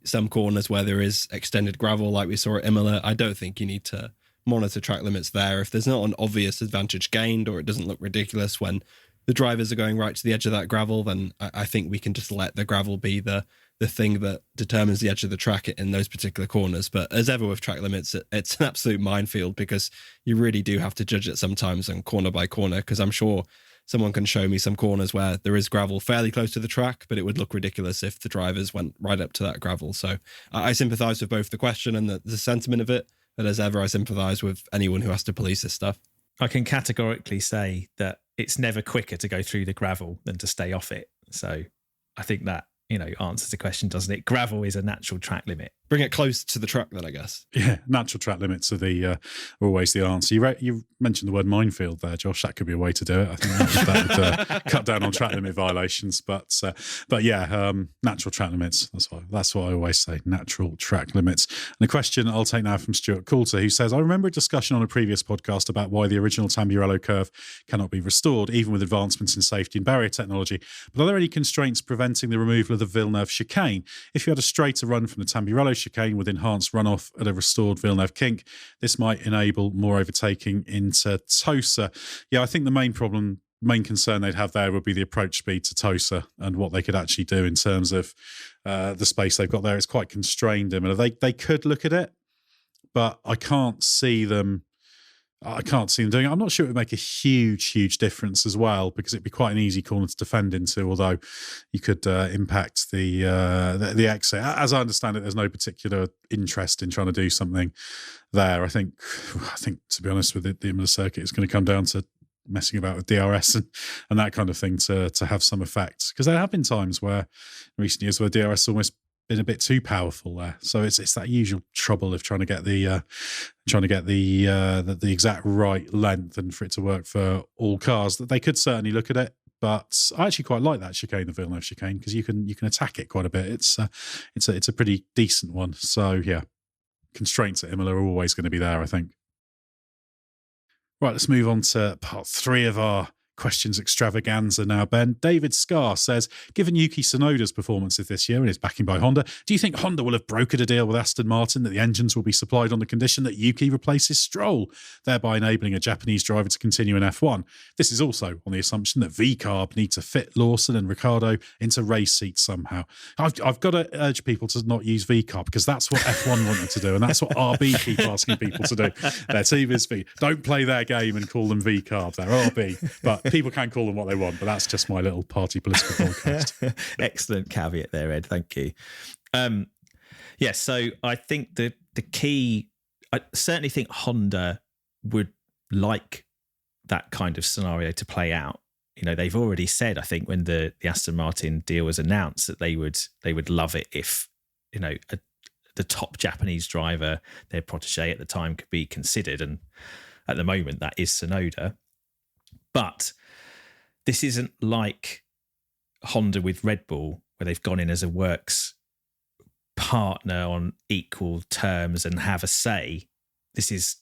Some corners where there is extended gravel, like we saw at Imola, I don't think you need to monitor track limits there. If there's not an obvious advantage gained, or it doesn't look ridiculous when the drivers are going right to the edge of that gravel, then I think we can just let the gravel be the thing that determines the edge of the track in those particular corners. But as ever with track limits, it's an absolute minefield, because you really do have to judge it sometimes and corner by corner, because I'm sure someone can show me some corners where there is gravel fairly close to the track, but it would look ridiculous if the drivers went right up to that gravel. So I sympathise with both the question and the sentiment of it, but as ever, I sympathise with anyone who has to police this stuff. I can categorically say that it's never quicker to go through the gravel than to stay off it. So I think that, answers the question, doesn't it? Gravel is a natural track limit. Bring it close to the track then, I guess. Yeah, natural track limits are always the answer. You mentioned the word minefield there, Josh. That could be a way to do it. I think that would cut down on track limit violations. But yeah, natural track limits. That's what I always say. Natural track limits. And a question I'll take now from Stuart Coulter, who says, I remember a discussion on a previous podcast about why the original Tamburello curve cannot be restored, even with advancements in safety and barrier technology. But are there any constraints preventing the removal of the Villeneuve chicane? If you had a straighter run from the Tamburello chicane with enhanced runoff at a restored Villeneuve kink, this might enable more overtaking into Tosa. Yeah, I think the main concern they'd have there would be the approach speed to Tosa and what they could actually do in terms of the space they've got there. It's quite constrained. They could look at it, but I can't see them doing it. I'm not sure it would make a huge difference as well, because it'd be quite an easy corner to defend into, although you could impact the exit. As I understand it, there's no particular interest in trying to do something there. I think to be honest with it, the Imola circuit is going to come down to messing about with DRS and that kind of thing to have some effect, because there have been times where in recent years where DRS almost been a bit too powerful there. So it's that usual trouble of trying to get the exact right length and for it to work for all cars. That they could certainly look at it, but I actually quite like that chicane, the Villeneuve chicane, because you can attack it quite a bit. It's a pretty decent one. So yeah, constraints at Imola are always going to be there, I think. Right, let's move on to part 3 of our questions extravaganza now, Ben. David Scarr says, given Yuki Tsunoda's performances this year and his backing by Honda, do you think Honda will have brokered a deal with Aston Martin that the engines will be supplied on the condition that Yuki replaces Stroll, thereby enabling a Japanese driver to continue in F1? This is also on the assumption that VCARB need to fit Lawson and Ricciardo into race seats somehow. I've got to urge people to not use VCARB, because that's what F1 wanted to do, and that's what RB keep asking people to do. Their team is V. Don't play their game and call them VCARB. They're RB, but people can call them what they want, but that's just my little party political podcast. Excellent caveat there, Ed. Thank you. So I think the key, I certainly think Honda would like that kind of scenario to play out. They've already said, I think, when the Aston Martin deal was announced, that they would love it if, the top Japanese driver, their protege at the time, could be considered. And at the moment, that is Tsunoda. But this isn't like Honda with Red Bull, where they've gone in as a works partner on equal terms and have a say. This is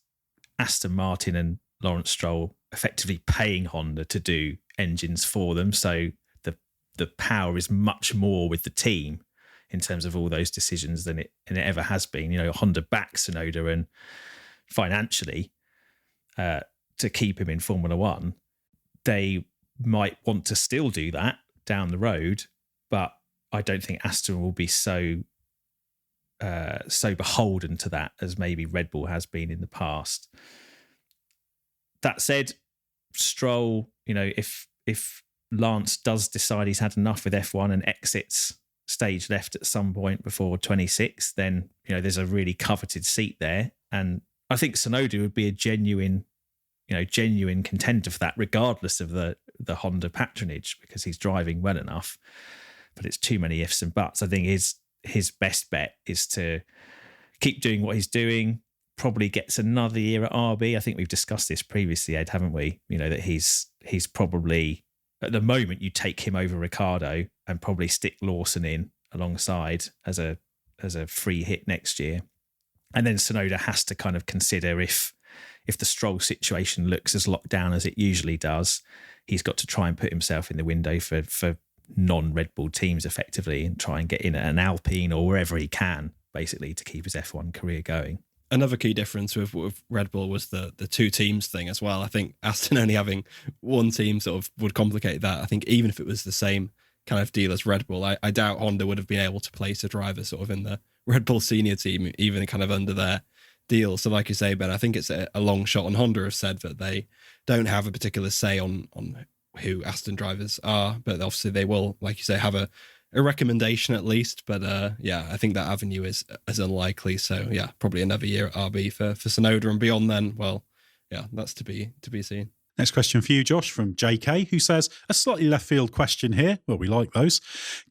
Aston Martin and Lawrence Stroll effectively paying Honda to do engines for them. So the power is much more with the team in terms of all those decisions than it ever has been. Honda backs Tsunoda, and financially, to keep him in Formula One, they might want to still do that down the road, but I don't think Aston will be so beholden to that as maybe Red Bull has been in the past. That said, Stroll, if Lance does decide he's had enough with F1 and exits stage left at some point before 26, then there's a really coveted seat there, and I think Tsunoda would be a genuine contender for that, regardless of the Honda patronage, because he's driving well enough. But it's too many ifs and buts. I think his best bet is to keep doing what he's doing, probably gets another year at RB. I think we've discussed this previously, Ed, haven't we? That he's probably, at the moment, you take him over Ricciardo and probably stick Lawson in alongside as a free hit next year. And then Tsunoda has to kind of consider if the Stroll situation looks as locked down as it usually does, he's got to try and put himself in the window for non-Red Bull teams effectively and try and get in at an Alpine or wherever he can, basically, to keep his F1 career going. Another key difference with Red Bull was the two teams thing as well. I think Aston only having one team sort of would complicate that. I think even if it was the same kind of deal as Red Bull, I doubt Honda would have been able to place a driver sort of in the Red Bull senior team, even kind of under their deal. So like you say, Ben, I think it's a long shot, and Honda have said that they don't have a particular say on who Aston drivers are, but obviously they will, like you say, have a recommendation at least. But I think that avenue is unlikely. So yeah, probably another year at RB for Tsunoda, and beyond then, well, yeah, that's to be seen. Next question for you, Josh, from JK, who says, a slightly left field question here. Well, we like those.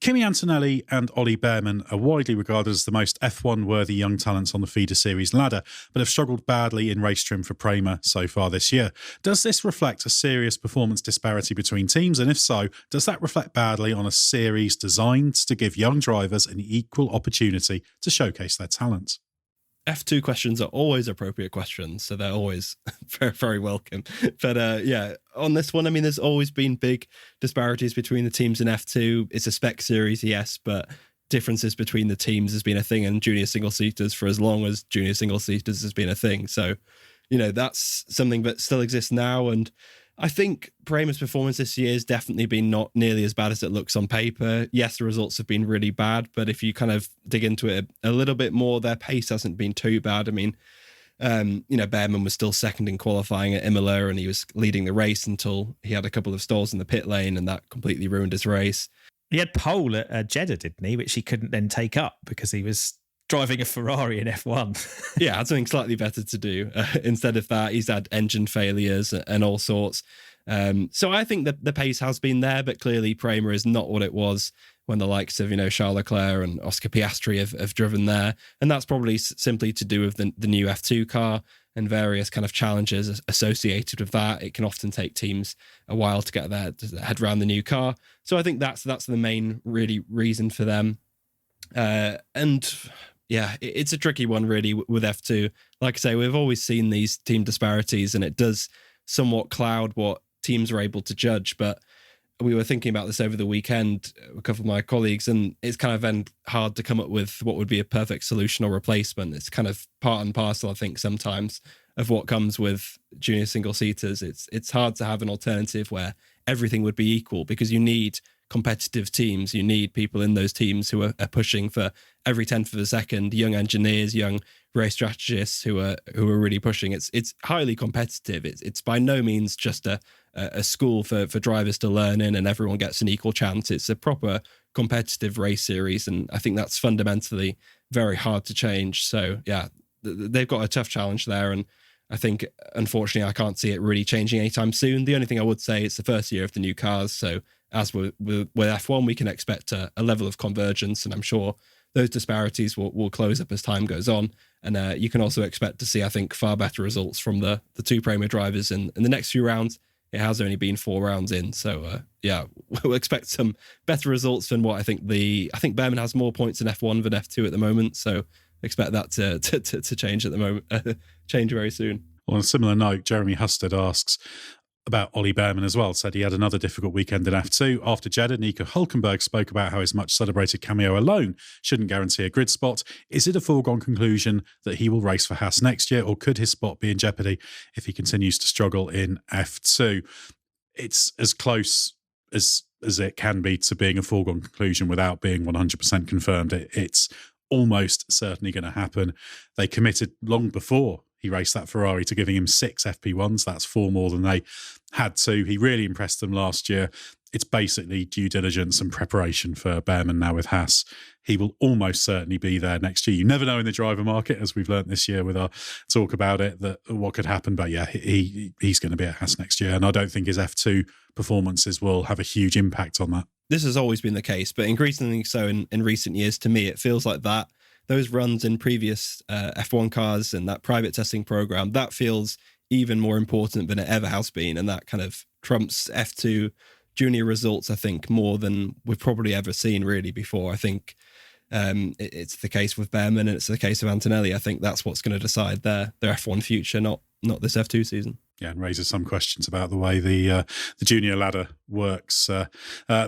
Kimi Antonelli and Ollie Behrman are widely regarded as the most F1-worthy young talents on the feeder series ladder, but have struggled badly in race trim for Prema so far this year. Does this reflect a serious performance disparity between teams? And if so, does that reflect badly on a series designed to give young drivers an equal opportunity to showcase their talents? F2 questions are always appropriate questions, so they're always very, very welcome. But on this one, I mean, there's always been big disparities between the teams in F2. It's a spec series, yes, but differences between the teams has been a thing in junior single-seaters for as long as junior single-seaters has been a thing. So, that's something that still exists now. And I think Prema's performance this year has definitely been not nearly as bad as it looks on paper. Yes, the results have been really bad, but if you kind of dig into it a little bit more, their pace hasn't been too bad. I mean, Behrman was still second in qualifying at Imola, and he was leading the race until he had a couple of stalls in the pit lane, and that completely ruined his race. He had pole at Jeddah, didn't he? Which he couldn't then take up because he was driving a Ferrari in F1. Yeah, had something slightly better to do. Instead of that, he's had engine failures and all sorts. So I think that the pace has been there, but clearly Prema is not what it was when the likes of, Charles Leclerc and Oscar Piastri have driven there. And that's probably simply to do with the new F2 car and various kind of challenges associated with that. It can often take teams a while to get their head around the new car. So I think that's the main really reason for them. Yeah, it's a tricky one really with F2. Like I say, we've always seen these team disparities, and it does somewhat cloud what teams are able to judge. But we were thinking about this over the weekend, a couple of my colleagues, and it's kind of then hard to come up with what would be a perfect solution or replacement. It's kind of part and parcel, I think, sometimes of what comes with junior single-seaters. It's hard to have an alternative where everything would be equal, because you need competitive teams. You need people in those teams who are pushing for every tenth of a second, young engineers, young race strategists who are really pushing. It's highly competitive. It's by no means just a school for drivers to learn in and everyone gets an equal chance. It's a proper competitive race series, and I think that's fundamentally very hard to change. So yeah, they've got a tough challenge there, and I think, unfortunately, I can't see it really changing anytime soon. The only thing I would say, it's the first year of the new cars, so as with F1, we can expect a level of convergence, and I'm sure those disparities will close up as time goes on. And you can also expect to see, I think, far better results from the two Prema drivers in the next few rounds. It has only been 4 rounds in, so we'll expect some better results than what I think Behrman has more points in F1 than F2 at the moment, so expect that to change at the moment, change very soon. Well, on a similar note, Jeremy Husted asks about Ollie Behrman as well. Said he had another difficult weekend in F2. After Jeddah, Nico Hülkenberg spoke about how his much celebrated cameo alone shouldn't guarantee a grid spot. Is it a foregone conclusion that he will race for Haas next year, or could his spot be in jeopardy if he continues to struggle in F2? It's as close as it can be to being a foregone conclusion without being 100% confirmed. It's almost certainly going to happen. They committed long before he raced that Ferrari to giving him 6 FP1s. That's 4 more than they had to. He really impressed them last year. It's basically due diligence and preparation for Behrman now with Haas. He will almost certainly be there next year. You never know in the driver market, as we've learned this year with our talk about it, that what could happen. But yeah, he's going to be at Haas next year. And I don't think his F2 performances will have a huge impact on that. This has always been the case, but increasingly so in recent years. To me, it feels like that those runs in previous F1 cars and that private testing program, that feels even more important than it ever has been. And that kind of trumps F2 junior results, I think, more than we've probably ever seen really before. I think It's the case with Behrman and it's the case of Antonelli. I think that's what's going to decide their F1 future, not this F2 season. Yeah, and raises some questions about the way the junior ladder works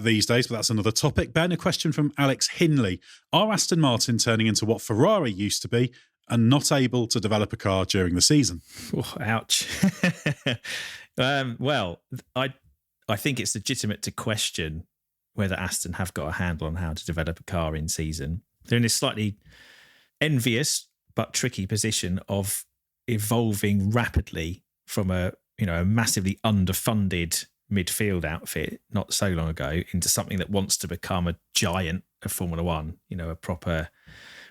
these days, but that's another topic. Ben, a question from Alex Hinley. Are Aston Martin turning into what Ferrari used to be and not able to develop a car during the season? Oh, ouch. Well, I think it's legitimate to question whether Aston have got a handle on how to develop a car in season. They're in this slightly envious but tricky position of evolving rapidly from a massively underfunded midfield outfit not so long ago into something that wants to become a giant of Formula One, a proper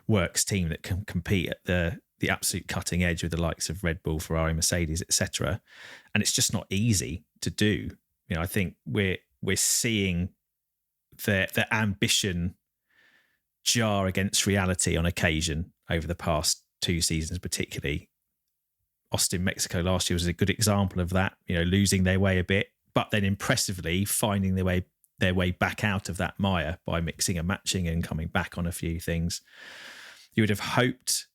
works team that can compete at the absolute cutting edge with the likes of Red Bull, Ferrari, Mercedes, etc. And it's just not easy to do. I think we're seeing their ambition jar against reality on occasion over the past 2 seasons, particularly. Austin, Mexico last year was a good example of that, losing their way a bit, but then impressively finding their way back out of that mire by mixing and matching and coming back on a few things. You would have hoped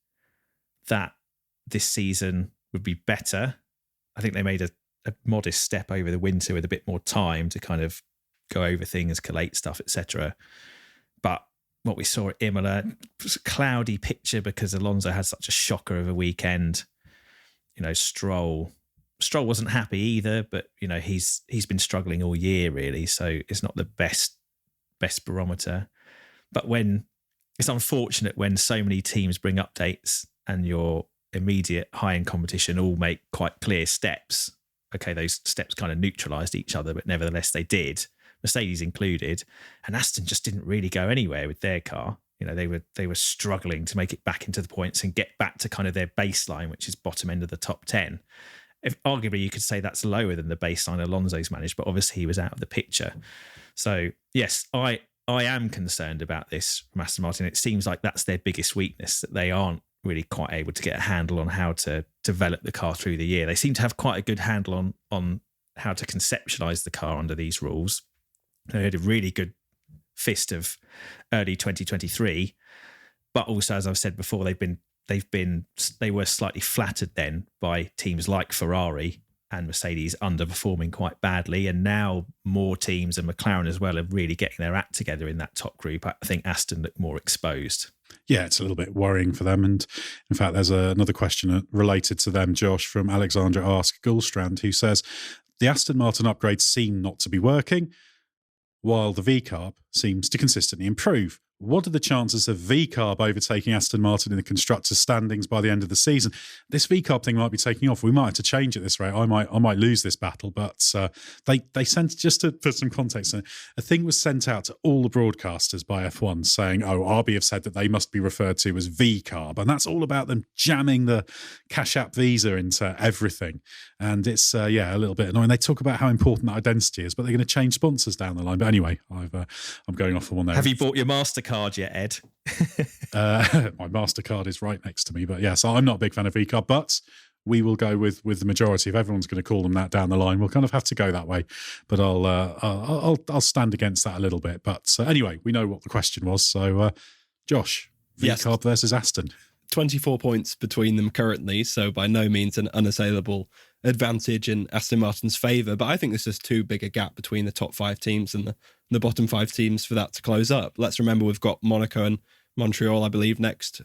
that this season would be better. I think they made a modest step over the winter with a bit more time to kind of go over things, collate stuff, etc. But what we saw at Imola was a cloudy picture because Alonso had such a shocker of a weekend. Stroll wasn't happy either, but he's been struggling all year really, so it's not the best barometer. But it's unfortunate when so many teams bring updates and your immediate high-end competition all make quite clear steps. Okay, those steps kind of neutralised each other, but nevertheless they did, Mercedes included, and Aston just didn't really go anywhere with their car. They were struggling to make it back into the points and get back to kind of their baseline, which is bottom end of the top 10. If arguably you could say that's lower than the baseline Alonso's managed, but obviously he was out of the picture. So yes, I am concerned about this from Aston Martin. It seems like that's their biggest weakness, that they aren't really quite able to get a handle on how to develop the car through the year. They seem to have quite a good handle on how to conceptualize the car under these rules. They had a really good fist of early 2023, but also, as I've said before, they were slightly flattered then by teams like Ferrari and Mercedes underperforming quite badly, and now more teams and McLaren as well are really getting their act together in that top group. I think Aston look more exposed. Yeah, it's a little bit worrying for them. And in fact, there's another question related to them, Josh, from Alexandra Ask Gullstrand, who says, the Aston Martin upgrades seem not to be working, while the V-Carb seems to consistently improve. What are the chances of V-Carb overtaking Aston Martin in the constructors' standings by the end of the season? This V-Carb thing might be taking off. We might have to change it this rate. I might lose this battle, but they sent, just to put some context, a thing was sent out to all the broadcasters by F1 saying, RB have said that they must be referred to as V-Carb, and that's all about them jamming the Cash App Visa into everything. And it's, a little bit annoying. They talk about how important that identity is, but they're going to change sponsors down the line. But anyway, I'm going off for one there. Have you bought your MasterCard yet, Ed? My MasterCard is right next to me, but yes, I'm not a big fan of VCARB, but we will go with the majority. If everyone's going to call them that down the line, we'll kind of have to go that way. But I'll stand against that a little bit. But anyway, we know what the question was. So, Josh, VCARB versus Aston. 24 points between them currently, so by no means an unassailable advantage in Aston Martin's favour. But I think this is too big a gap between the top 5 teams and the bottom 5 teams for that to close up. Let's remember we've got Monaco and Montreal, I believe, next,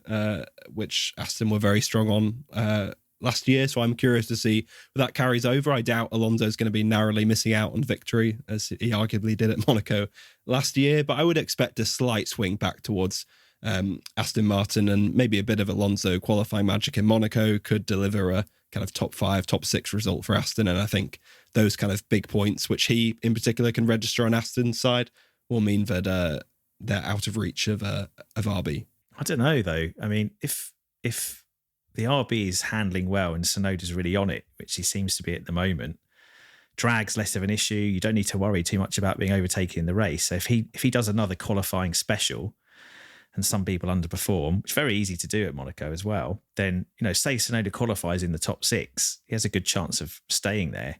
which Aston were very strong on last year. So I'm curious to see if that carries over. I doubt Alonso's going to be narrowly missing out on victory, as he arguably did at Monaco last year. But I would expect a slight swing back towards Aston Martin, and maybe a bit of Alonso qualifying magic in Monaco could deliver a kind of top 5, top 6 result for Aston. And I think those kind of big points, which he in particular can register on Aston's side, will mean that they're out of reach of RB. I don't know though. I mean, if the RB is handling well and Tsunoda's really on it, which he seems to be at the moment, drag's less of an issue. You don't need to worry too much about being overtaken in the race. So if he does another qualifying special, and some people underperform, which is very easy to do at Monaco as well, then, say Tsunoda qualifies in the top 6, he has a good chance of staying there.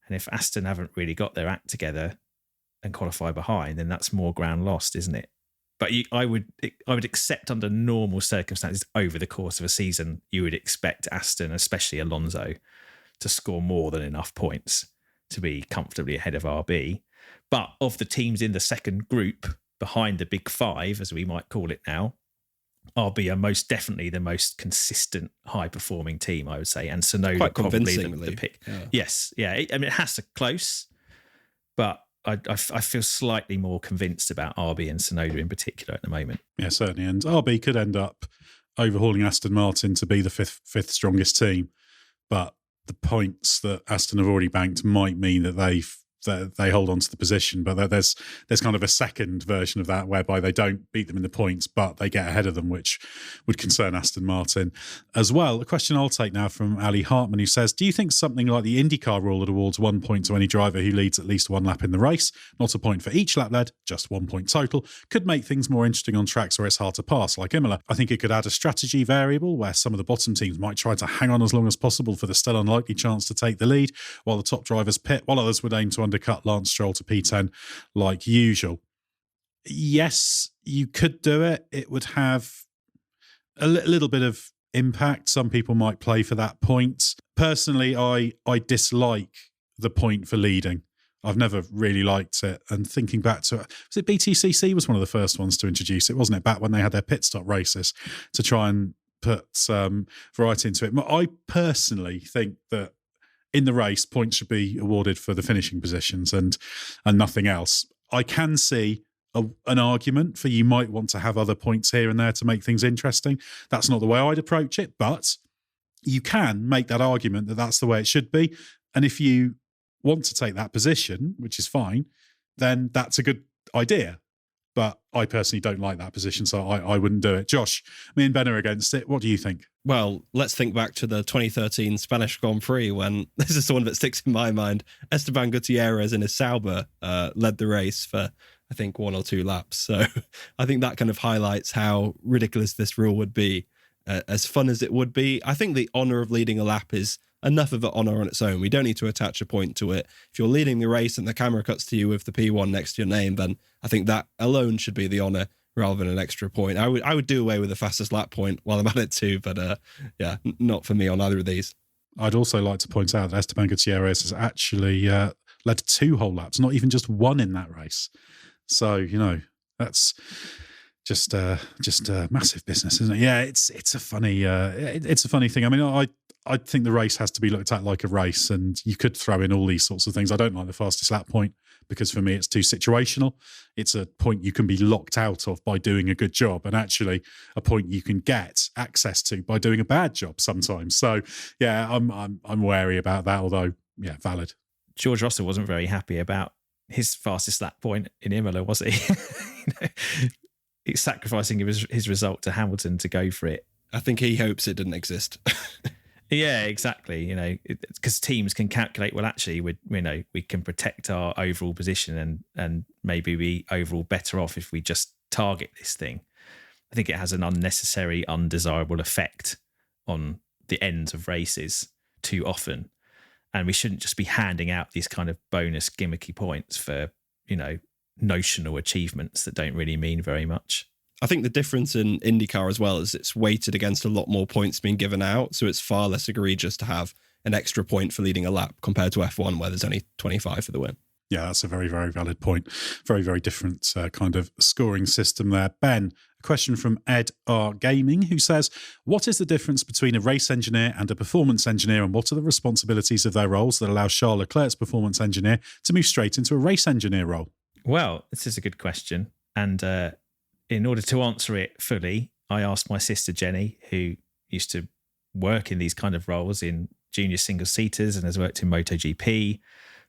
And if Aston haven't really got their act together and qualify behind, then that's more ground lost, isn't it? But I would accept under normal circumstances over the course of a season, you would expect Aston, especially Alonso, to score more than enough points to be comfortably ahead of RB. But of the teams in the second group behind the big five, as we might call it now, RB are most definitely the most consistent, high-performing team, I would say, and Tsunoda probably the pick. Yeah. Yes, yeah. I mean, it has to close, but I feel slightly more convinced about RB and Tsunoda in particular at the moment. Yeah, certainly. And RB could end up overhauling Aston Martin to be the fifth strongest team, but the points that Aston have already banked might mean that they hold on to the position, but there's kind of a second version of that whereby they don't beat them in the points, but they get ahead of them, which would concern Aston Martin as well. A question I'll take now from Ali Hartman, who says, do you think something like the IndyCar rule that awards 1 point to any driver who leads at least one lap in the race, not a point for each lap led, just 1 point total, could make things more interesting on tracks where it's hard to pass, like Imola? I think it could add a strategy variable where some of the bottom teams might try to hang on as long as possible for the still unlikely chance to take the lead, while the top drivers pit, while others would aim to undercut Lance Stroll to P10 like usual. Yes, you could do it. It would have a little bit of impact. Some people might play for that point. Personally, I dislike the point for leading. I've never really liked it. And thinking back to it, was it BTCC was one of the first ones to introduce it, wasn't it? Back when they had their pit stop races to try and put variety into it. I personally think that in the race, points should be awarded for the finishing positions and nothing else. I can see an argument for you might want to have other points here and there to make things interesting. That's not the way I'd approach it, but you can make that argument that that's the way it should be. And if you want to take that position, which is fine, then that's a good idea. But I personally don't like that position, so I wouldn't do it. Josh, me and Ben are against it. What do you think? Well, let's think back to the 2013 Spanish Grand Prix when, this is the one that sticks in my mind, Esteban Gutierrez in his Sauber led the race for, I think, 1 or 2 laps. So I think that kind of highlights how ridiculous this rule would be. As fun as it would be, I think the honour of leading a lap is enough of an honour on its own. We don't need to attach a point to it. If you're leading the race and the camera cuts to you with the P1 next to your name, then I think that alone should be the honour rather than an extra point. I would do away with the fastest lap point while I'm at it too, but not for me on either of these. I'd also like to point out that Esteban Gutierrez has actually led 2 whole laps, not even just 1 in that race. So, that's just massive business, isn't it? Yeah, it's a funny thing. I mean, I think the race has to be looked at like a race, and you could throw in all these sorts of things. I don't like the fastest lap point because for me it's too situational. It's a point you can be locked out of by doing a good job, and actually a point you can get access to by doing a bad job sometimes. So yeah, I'm wary about that, although yeah, valid. George Russell wasn't very happy about his fastest lap point in Imola, was he? He's sacrificing his result to Hamilton to go for it. I think he hopes it didn't exist. Yeah, exactly. Because teams can calculate, well, actually, we can protect our overall position and maybe be overall better off if we just target this thing. I think it has an unnecessary, undesirable effect on the ends of races too often. And we shouldn't just be handing out these kind of bonus gimmicky points for, notional achievements that don't really mean very much. I think the difference in IndyCar as well is it's weighted against a lot more points being given out. So it's far less egregious to have an extra point for leading a lap compared to F1 where there's only 25 for the win. Yeah, that's a very, very valid point. Very, very different kind of scoring system there. Ben, a question from Ed R Gaming, who says, what is the difference between a race engineer and a performance engineer, and what are the responsibilities of their roles that allow Charles Leclerc's performance engineer to move straight into a race engineer role? Well, this is a good question. And in order to answer it fully, I asked my sister Jenny, who used to work in these kind of roles in junior single-seaters and has worked in MotoGP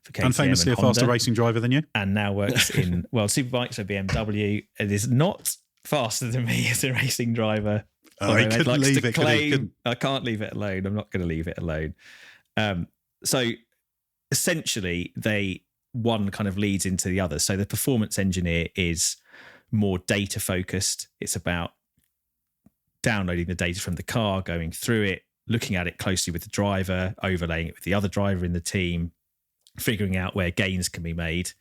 for KTM and famously and a faster racing driver than you. And now works in, Superbikes for BMW. It is not faster than me as a racing driver. Oh, he couldn't leave it. I can't leave it alone. I'm not going to leave it alone. So essentially, one kind of leads into the other. So the performance engineer is more data focused. It's about downloading the data from the car, going through it, looking at it closely with the driver, overlaying it with the other driver in the team, figuring out where gains can be made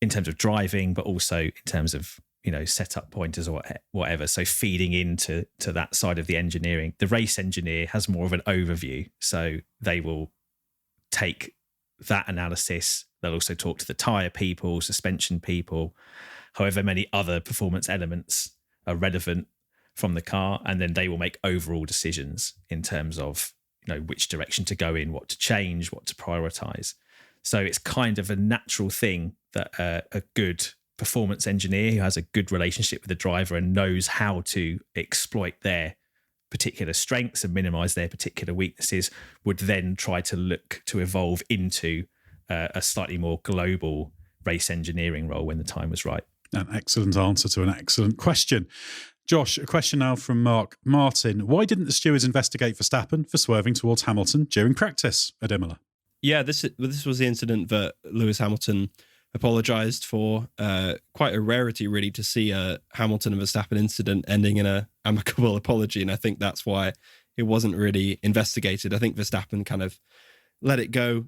in terms of driving, but also in terms of, setup pointers or whatever. So feeding into that side of the engineering, the race engineer has more of an overview. So they will take that analysis. They'll also talk to the tyre people, suspension people, however many other performance elements are relevant from the car. And then they will make overall decisions in terms of, which direction to go in, what to change, what to prioritize. So it's kind of a natural thing that a good performance engineer who has a good relationship with the driver and knows how to exploit their particular strengths and minimize their particular weaknesses would then try to look to evolve into a slightly more global race engineering role when the time was right. An excellent answer to an excellent question. Josh, a question now from Mark Martin. Why didn't the stewards investigate Verstappen for swerving towards Hamilton during practice at Imola? Yeah, this was the incident that Lewis Hamilton apologised for. Quite a rarity, really, to see a Hamilton and Verstappen incident ending in a amicable apology, and I think that's why it wasn't really investigated. I think Verstappen kind of let it go.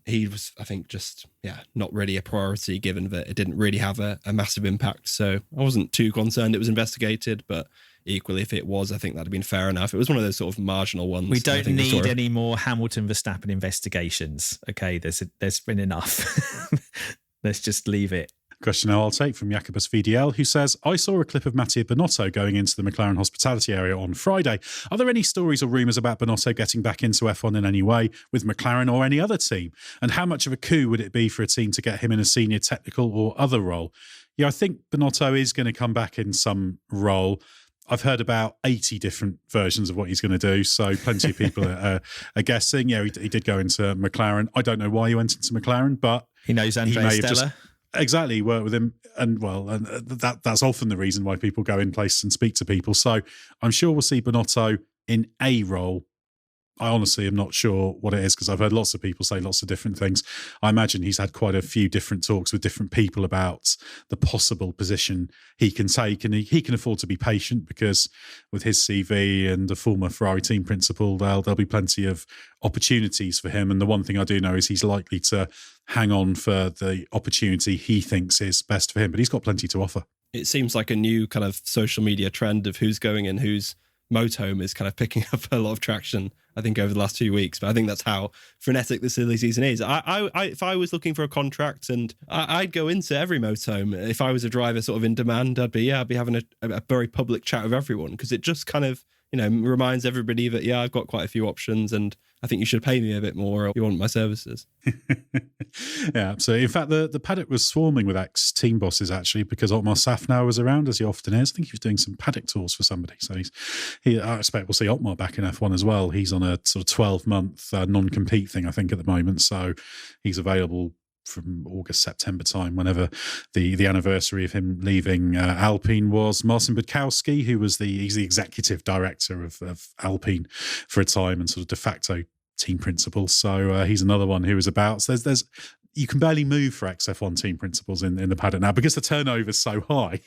He was, I think, just not really a priority, given that it didn't really have a massive impact. So I wasn't too concerned it was investigated, but equally, if it was, I think that'd have been fair enough. It was one of those sort of marginal ones. We don't need any more Hamilton Verstappen investigations. Okay, there's been enough. Let's just leave it. Question now I'll take from Jacobus VDL, who says, I saw a clip of Mattia Binotto going into the McLaren hospitality area on Friday. Are there any stories or rumours about Binotto getting back into F1 in any way with McLaren or any other team? And how much of a coup would it be for a team to get him in a senior technical or other role? Yeah, I think Binotto is going to come back in some role. I've heard about 80 different versions of what he's going to do, so plenty of people are guessing. Yeah, he did go into McLaren. I don't know why he went into McLaren, but he knows Andrea Stella. Exactly, worked with him, and that's often the reason why people go in places and speak to people. So I'm sure we'll see Binotto in a role. I honestly am not sure what it is, because I've heard lots of people say lots of different things. I imagine he's had quite a few different talks with different people about the possible position he can take, and he can afford to be patient, because with his CV and the former Ferrari team principal, there'll be plenty of opportunities for him. And the one thing I do know is he's likely to hang on for the opportunity he thinks is best for him, but he's got plenty to offer. It seems like a new kind of social media trend of who's going in who's motorhome is kind of picking up a lot of traction, I think, over the last 2 weeks. But I think that's how frenetic the silly season is. If I was looking for a contract, and I'd go into every motorhome. If I was a driver sort of in demand, I'd be having a very public chat with everyone, because it just kind of, reminds everybody that, I've got quite a few options, and I think you should pay me a bit more or you want my services. Yeah, absolutely. In fact, the paddock was swarming with ex-team bosses, actually, because Otmar Safnauer was around, as he often is. I think he was doing some paddock tours for somebody. So I expect we'll see Otmar back in F1 as well. He's on a sort of 12-month non-compete thing, I think, at the moment. So he's available from August, September time, whenever the anniversary of him leaving Alpine was. Marcin Budkowski, who was he's the executive director of Alpine for a time and sort of de facto team principal. So he's another one who is about. So there's you can barely move for ex-F1 team principals in the paddock now, because the turnover is so high.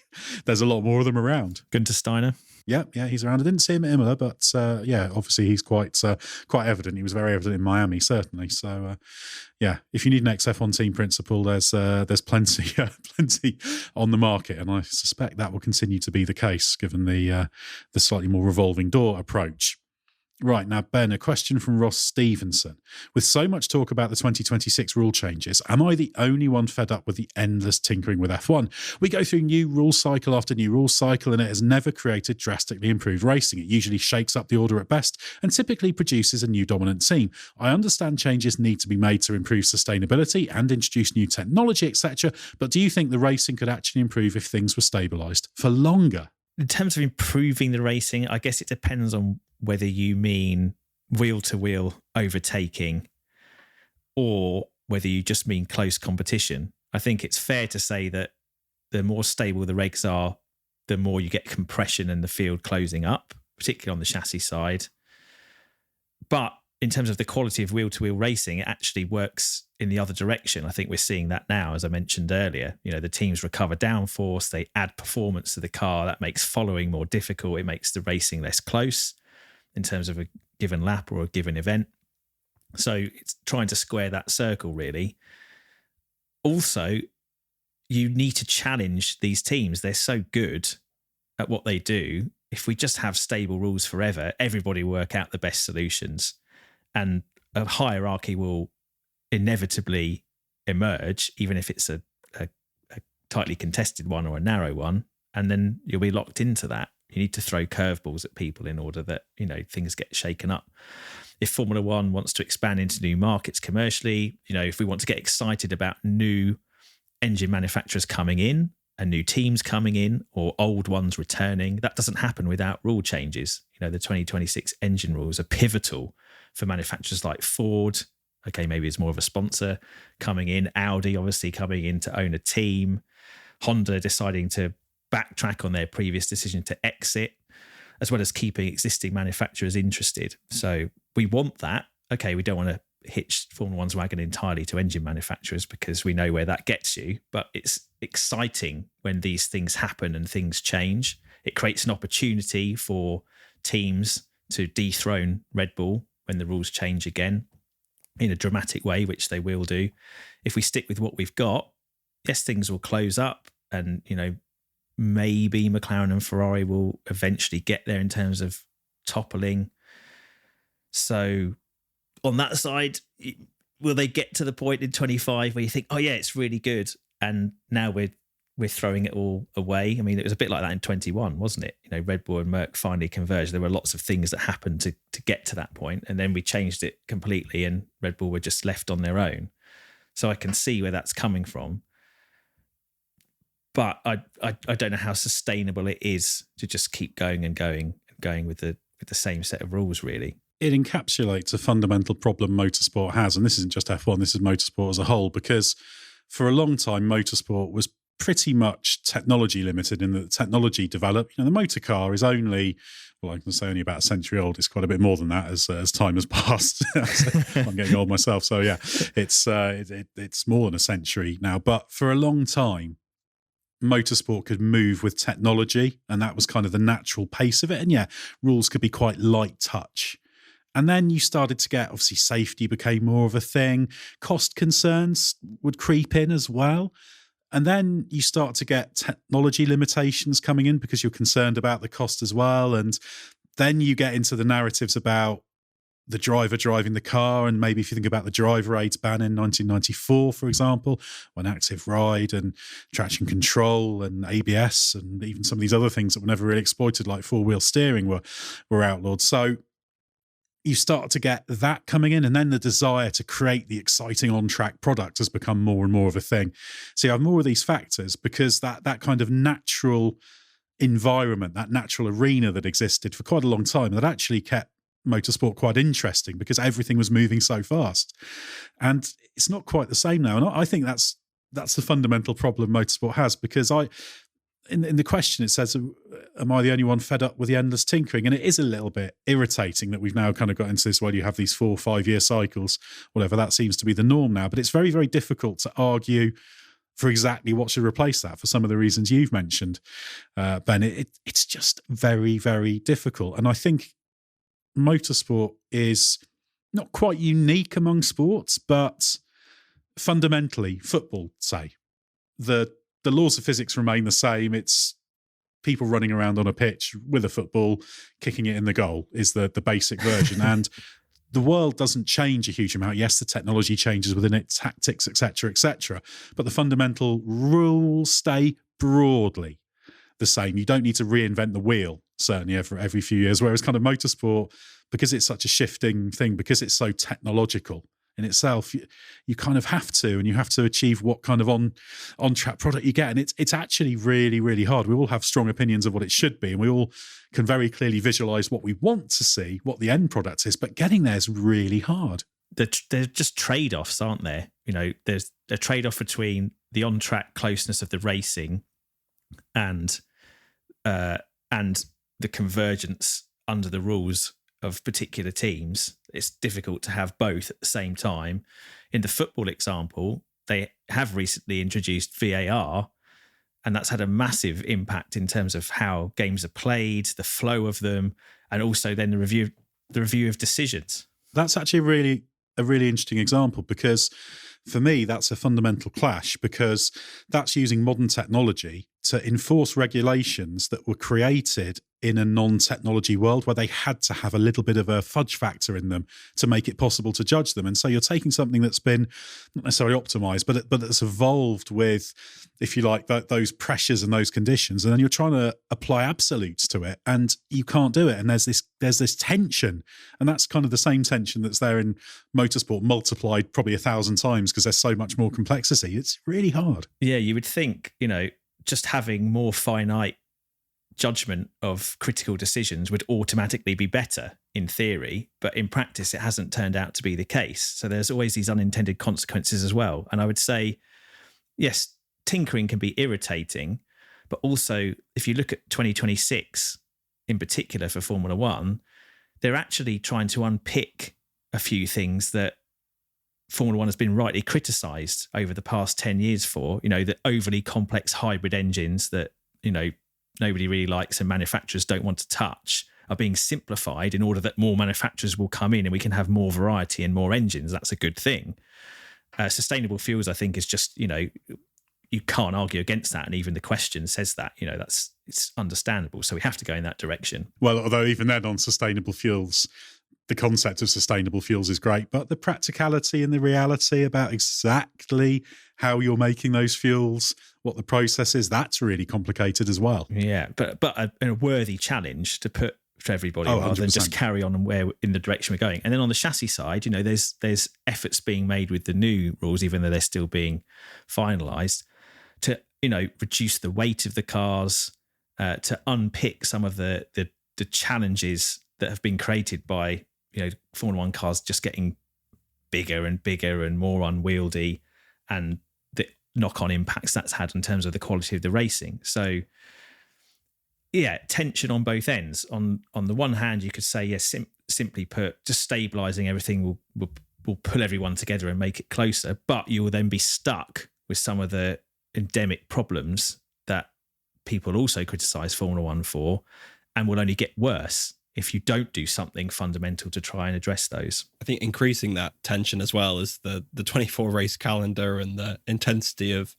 There's a lot more of them around. Gunter Steiner. Yeah, he's around. I didn't see him at Imola, but obviously he's quite evident. He was very evident in Miami, certainly. So, if you need an ex-F1 team principal, there's plenty on the market, and I suspect that will continue to be the case, given the slightly more revolving door approach. Right, now, Ben, a question from Ross Stevenson. With so much talk about the 2026 rule changes, am I the only one fed up with the endless tinkering with F1? We go through new rule cycle after new rule cycle, and it has never created drastically improved racing. It usually shakes up the order at best and typically produces a new dominant team. I understand changes need to be made to improve sustainability and introduce new technology, etc., but do you think the racing could actually improve if things were stabilised for longer? In terms of improving the racing, I guess it depends on whether you mean wheel-to-wheel overtaking or whether you just mean close competition. I think it's fair to say that the more stable the regs are, the more you get compression and the field closing up, particularly on the chassis side. But in terms of the quality of wheel-to-wheel racing, it actually works in the other direction. I think we're seeing that now, as I mentioned earlier. The teams recover downforce, they add performance to the car. That makes following more difficult. It makes the racing less close in terms of a given lap or a given event. So it's trying to square that circle, really. Also, you need to challenge these teams. They're so good at what they do. If we just have stable rules forever, everybody will work out the best solutions, and a hierarchy will inevitably emerge, even if it's a tightly contested one or a narrow one, and then you'll be locked into that. You need to throw curveballs at people in order that, you know, things get shaken up. If Formula One wants to expand into new markets commercially, you know, if we want to get excited about new engine manufacturers coming in and new teams coming in, or old ones returning, that doesn't happen without rule changes. You know, the 2026 engine rules are pivotal for manufacturers like Ford. Okay, maybe it's more of a sponsor coming in. Audi obviously coming in to own a team. Honda deciding to backtrack on their previous decision to exit, as well as keeping existing manufacturers interested. So we want that. Okay, we don't want to hitch Formula One's wagon entirely to engine manufacturers because we know where that gets you. But it's exciting when these things happen and things change. It creates an opportunity for teams to dethrone Red Bull when the rules change again in a dramatic way, which they will do. If we stick with what we've got, yes, things will close up, and, you know, maybe McLaren and Ferrari will eventually get there in terms of toppling. So on that side, will they get to the point in 25 where you think, oh yeah, it's really good, and now we're throwing it all away? I mean, it was a bit like that in 21, wasn't it? You know, Red Bull and Merc finally converged. There were lots of things that happened to get to that point, and then we changed it completely, and Red Bull were just left on their own. So I can see where that's coming from. But I don't know how sustainable it is to just keep going and going and going with the same set of rules, really. It encapsulates a fundamental problem motorsport has, and this isn't just F1, this is motorsport as a whole, because for a long time, motorsport was pretty much technology limited in that technology developed. You know, the motor car is only, well, I can say only about a century old. It's quite a bit more than that as time has passed. I'm getting old myself, so yeah, it's more than a century now. But for a long time, motorsport could move with technology, and that was kind of the natural pace of it. And yeah, rules could be quite light touch. And then you started to get, obviously, safety became more of a thing. Cost concerns would creep in as well. And then you start to get technology limitations coming in because you're concerned about the cost as well. And then you get into the narratives about the driver driving the car. And maybe if you think about the driver aids ban in 1994, for example, when active ride and traction control and ABS and even some of these other things that were never really exploited, like four-wheel steering, were outlawed. So you start to get that coming in, and then the desire to create the exciting on-track product has become more and more of a thing. So you have more of these factors because that kind of natural environment, that natural arena that existed for quite a long time, that actually kept motorsport quite interesting because everything was moving so fast. And it's not quite the same now. And I think that's the fundamental problem motorsport has, because in the question it says, am I the only one fed up with the endless tinkering? And it is a little bit irritating that we've now kind of got into this where you have these 4 or 5 year cycles, whatever, that seems to be the norm now. But it's very, very difficult to argue for exactly what should replace that for some of the reasons you've mentioned, Ben. It's just very, very difficult. And I think motorsport is not quite unique among sports, but fundamentally, football, say, the laws of physics remain the same. It's people running around on a pitch with a football, kicking it in the goal is the basic version. And the world doesn't change a huge amount. Yes, the technology changes within it, tactics, etc., but the fundamental rules stay broadly the same. You don't need to reinvent the wheel, certainly every few years, whereas kind of motorsport, because it's such a shifting thing, because it's so technological in itself, you kind of have to, and you have to achieve what kind of on-track product you get. And it's actually really, really hard. We all have strong opinions of what it should be, and we all can very clearly visualize what we want to see, what the end product is, but getting there is really hard. They're just trade-offs, aren't there? You know, there's a trade-off between the on-track closeness of the racing and the convergence under the rules of particular teams. It's difficult to have both at the same time. In the football example, they have recently introduced VAR, and that's had a massive impact in terms of how games are played, the flow of them, and also then the review of decisions. That's actually a really interesting example, because for me, that's a fundamental clash, because that's using modern technology to enforce regulations that were created in a non-technology world where they had to have a little bit of a fudge factor in them to make it possible to judge them. And so you're taking something that's been not necessarily optimized, but it's evolved with, if you like, those pressures and those conditions, and then you're trying to apply absolutes to it, and you can't do it. And there's this tension, and that's kind of the same tension that's there in motorsport, multiplied probably 1,000 times because there's so much more complexity. It's really hard. Yeah, you would think, just having more finite judgment of critical decisions would automatically be better in theory, but in practice it hasn't turned out to be the case. So there's always these unintended consequences as well. And I would say, yes, tinkering can be irritating, but also if you look at 2026 in particular for Formula One, they're actually trying to unpick a few things that Formula One has been rightly criticised over the past 10 years for, the overly complex hybrid engines that, nobody really likes and manufacturers don't want to touch are being simplified in order that more manufacturers will come in and we can have more variety and more engines. That's a good thing. Sustainable fuels, I think, is just, you can't argue against that. And even the question says that, it's understandable. So we have to go in that direction. Well, although even then on sustainable fuels, the concept of sustainable fuels is great, but the practicality and the reality about exactly how you're making those fuels, what the process is, that's really complicated as well. Yeah, but a worthy challenge to put for everybody rather than just carry on in the direction we're going. And then on the chassis side, there's efforts being made with the new rules, even though they're still being finalised, to reduce the weight of the cars, to unpick some of the challenges that have been created by Formula One cars just getting bigger and bigger and more unwieldy, and the knock-on impacts that's had in terms of the quality of the racing. So, yeah, tension on both ends. On the one hand, you could say, yes, simply put, just stabilising everything will pull everyone together and make it closer, but you will then be stuck with some of the endemic problems that people also criticise Formula One for, and will only get worse if you don't do something fundamental to try and address those. I think increasing that tension as well is the 24 race calendar and the intensity of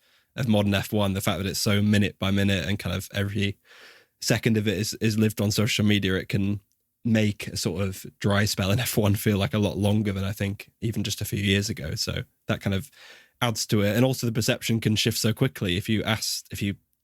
modern F1, the fact that it's so minute by minute and kind of every second of it is lived on social media. It can make a sort of dry spell in F1 feel like a lot longer than I think even just a few years ago. So that kind of adds to it. And also the perception can shift so quickly. If you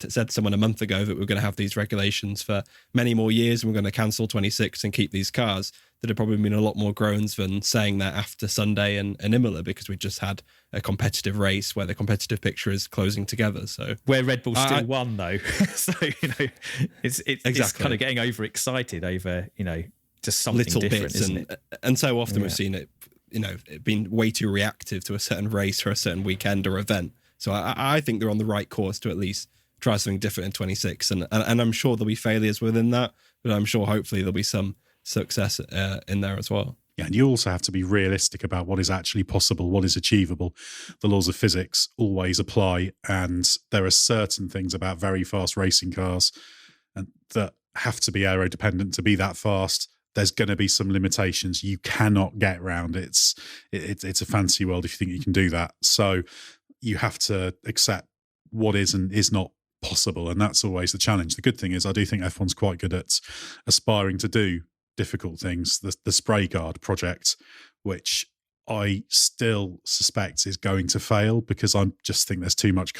said to someone a month ago that we're going to have these regulations for many more years and we're going to cancel 26 and keep these cars, there'd have probably been a lot more groans than saying that after Sunday and Imola, because we just had a competitive race where the competitive picture is closing together. So where Red Bull still won though. So, it's kind of getting overexcited over, just something little different, bits, isn't it? And so often we've seen it, being way too reactive to a certain race or a certain weekend or event. So I think they're on the right course to at least try something different in 26, and I'm sure there'll be failures within that, but I'm sure hopefully there'll be some success in there as well. Yeah, and you also have to be realistic about what is actually possible, what is achievable. The laws of physics always apply, and there are certain things about very fast racing cars and that have to be aero dependent to be that fast. There's going to be some limitations. You cannot get around it. It's a fancy world if you think you can do that. So you have to accept what is and is not possible, and that's always the challenge. The good thing is I do think F1's quite good at aspiring to do difficult things. The spray guard project, which I still suspect is going to fail because I just think there's too much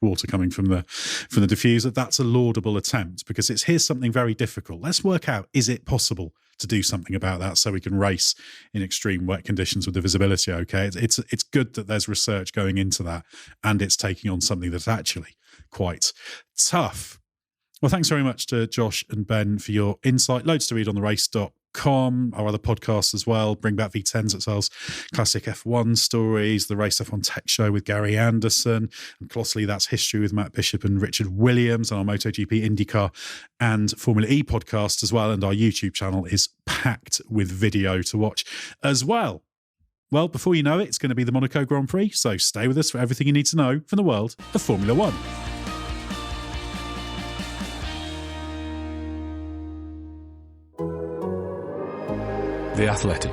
water coming from the diffuser. That's a laudable attempt because here's something very difficult. Let's work out, is it possible to do something about that so we can race in extreme wet conditions with the visibility okay? It's good that there's research going into that, and it's taking on something that's actually quite tough. Well, thanks very much to Josh and Ben for your insight. Loads to read on therace.com, our other podcasts as well. Bring Back V10s that sells classic F1 stories, the Race F1 Tech Show with Gary Anderson, and closely That's History with Matt Bishop and Richard Williams, and our MotoGP, IndyCar and Formula E podcast as well. And our YouTube channel is packed with video to watch as well. Well, before you know it, it's going to be the Monaco Grand Prix, so stay with us for everything you need to know from the world of Formula One. The Athletic.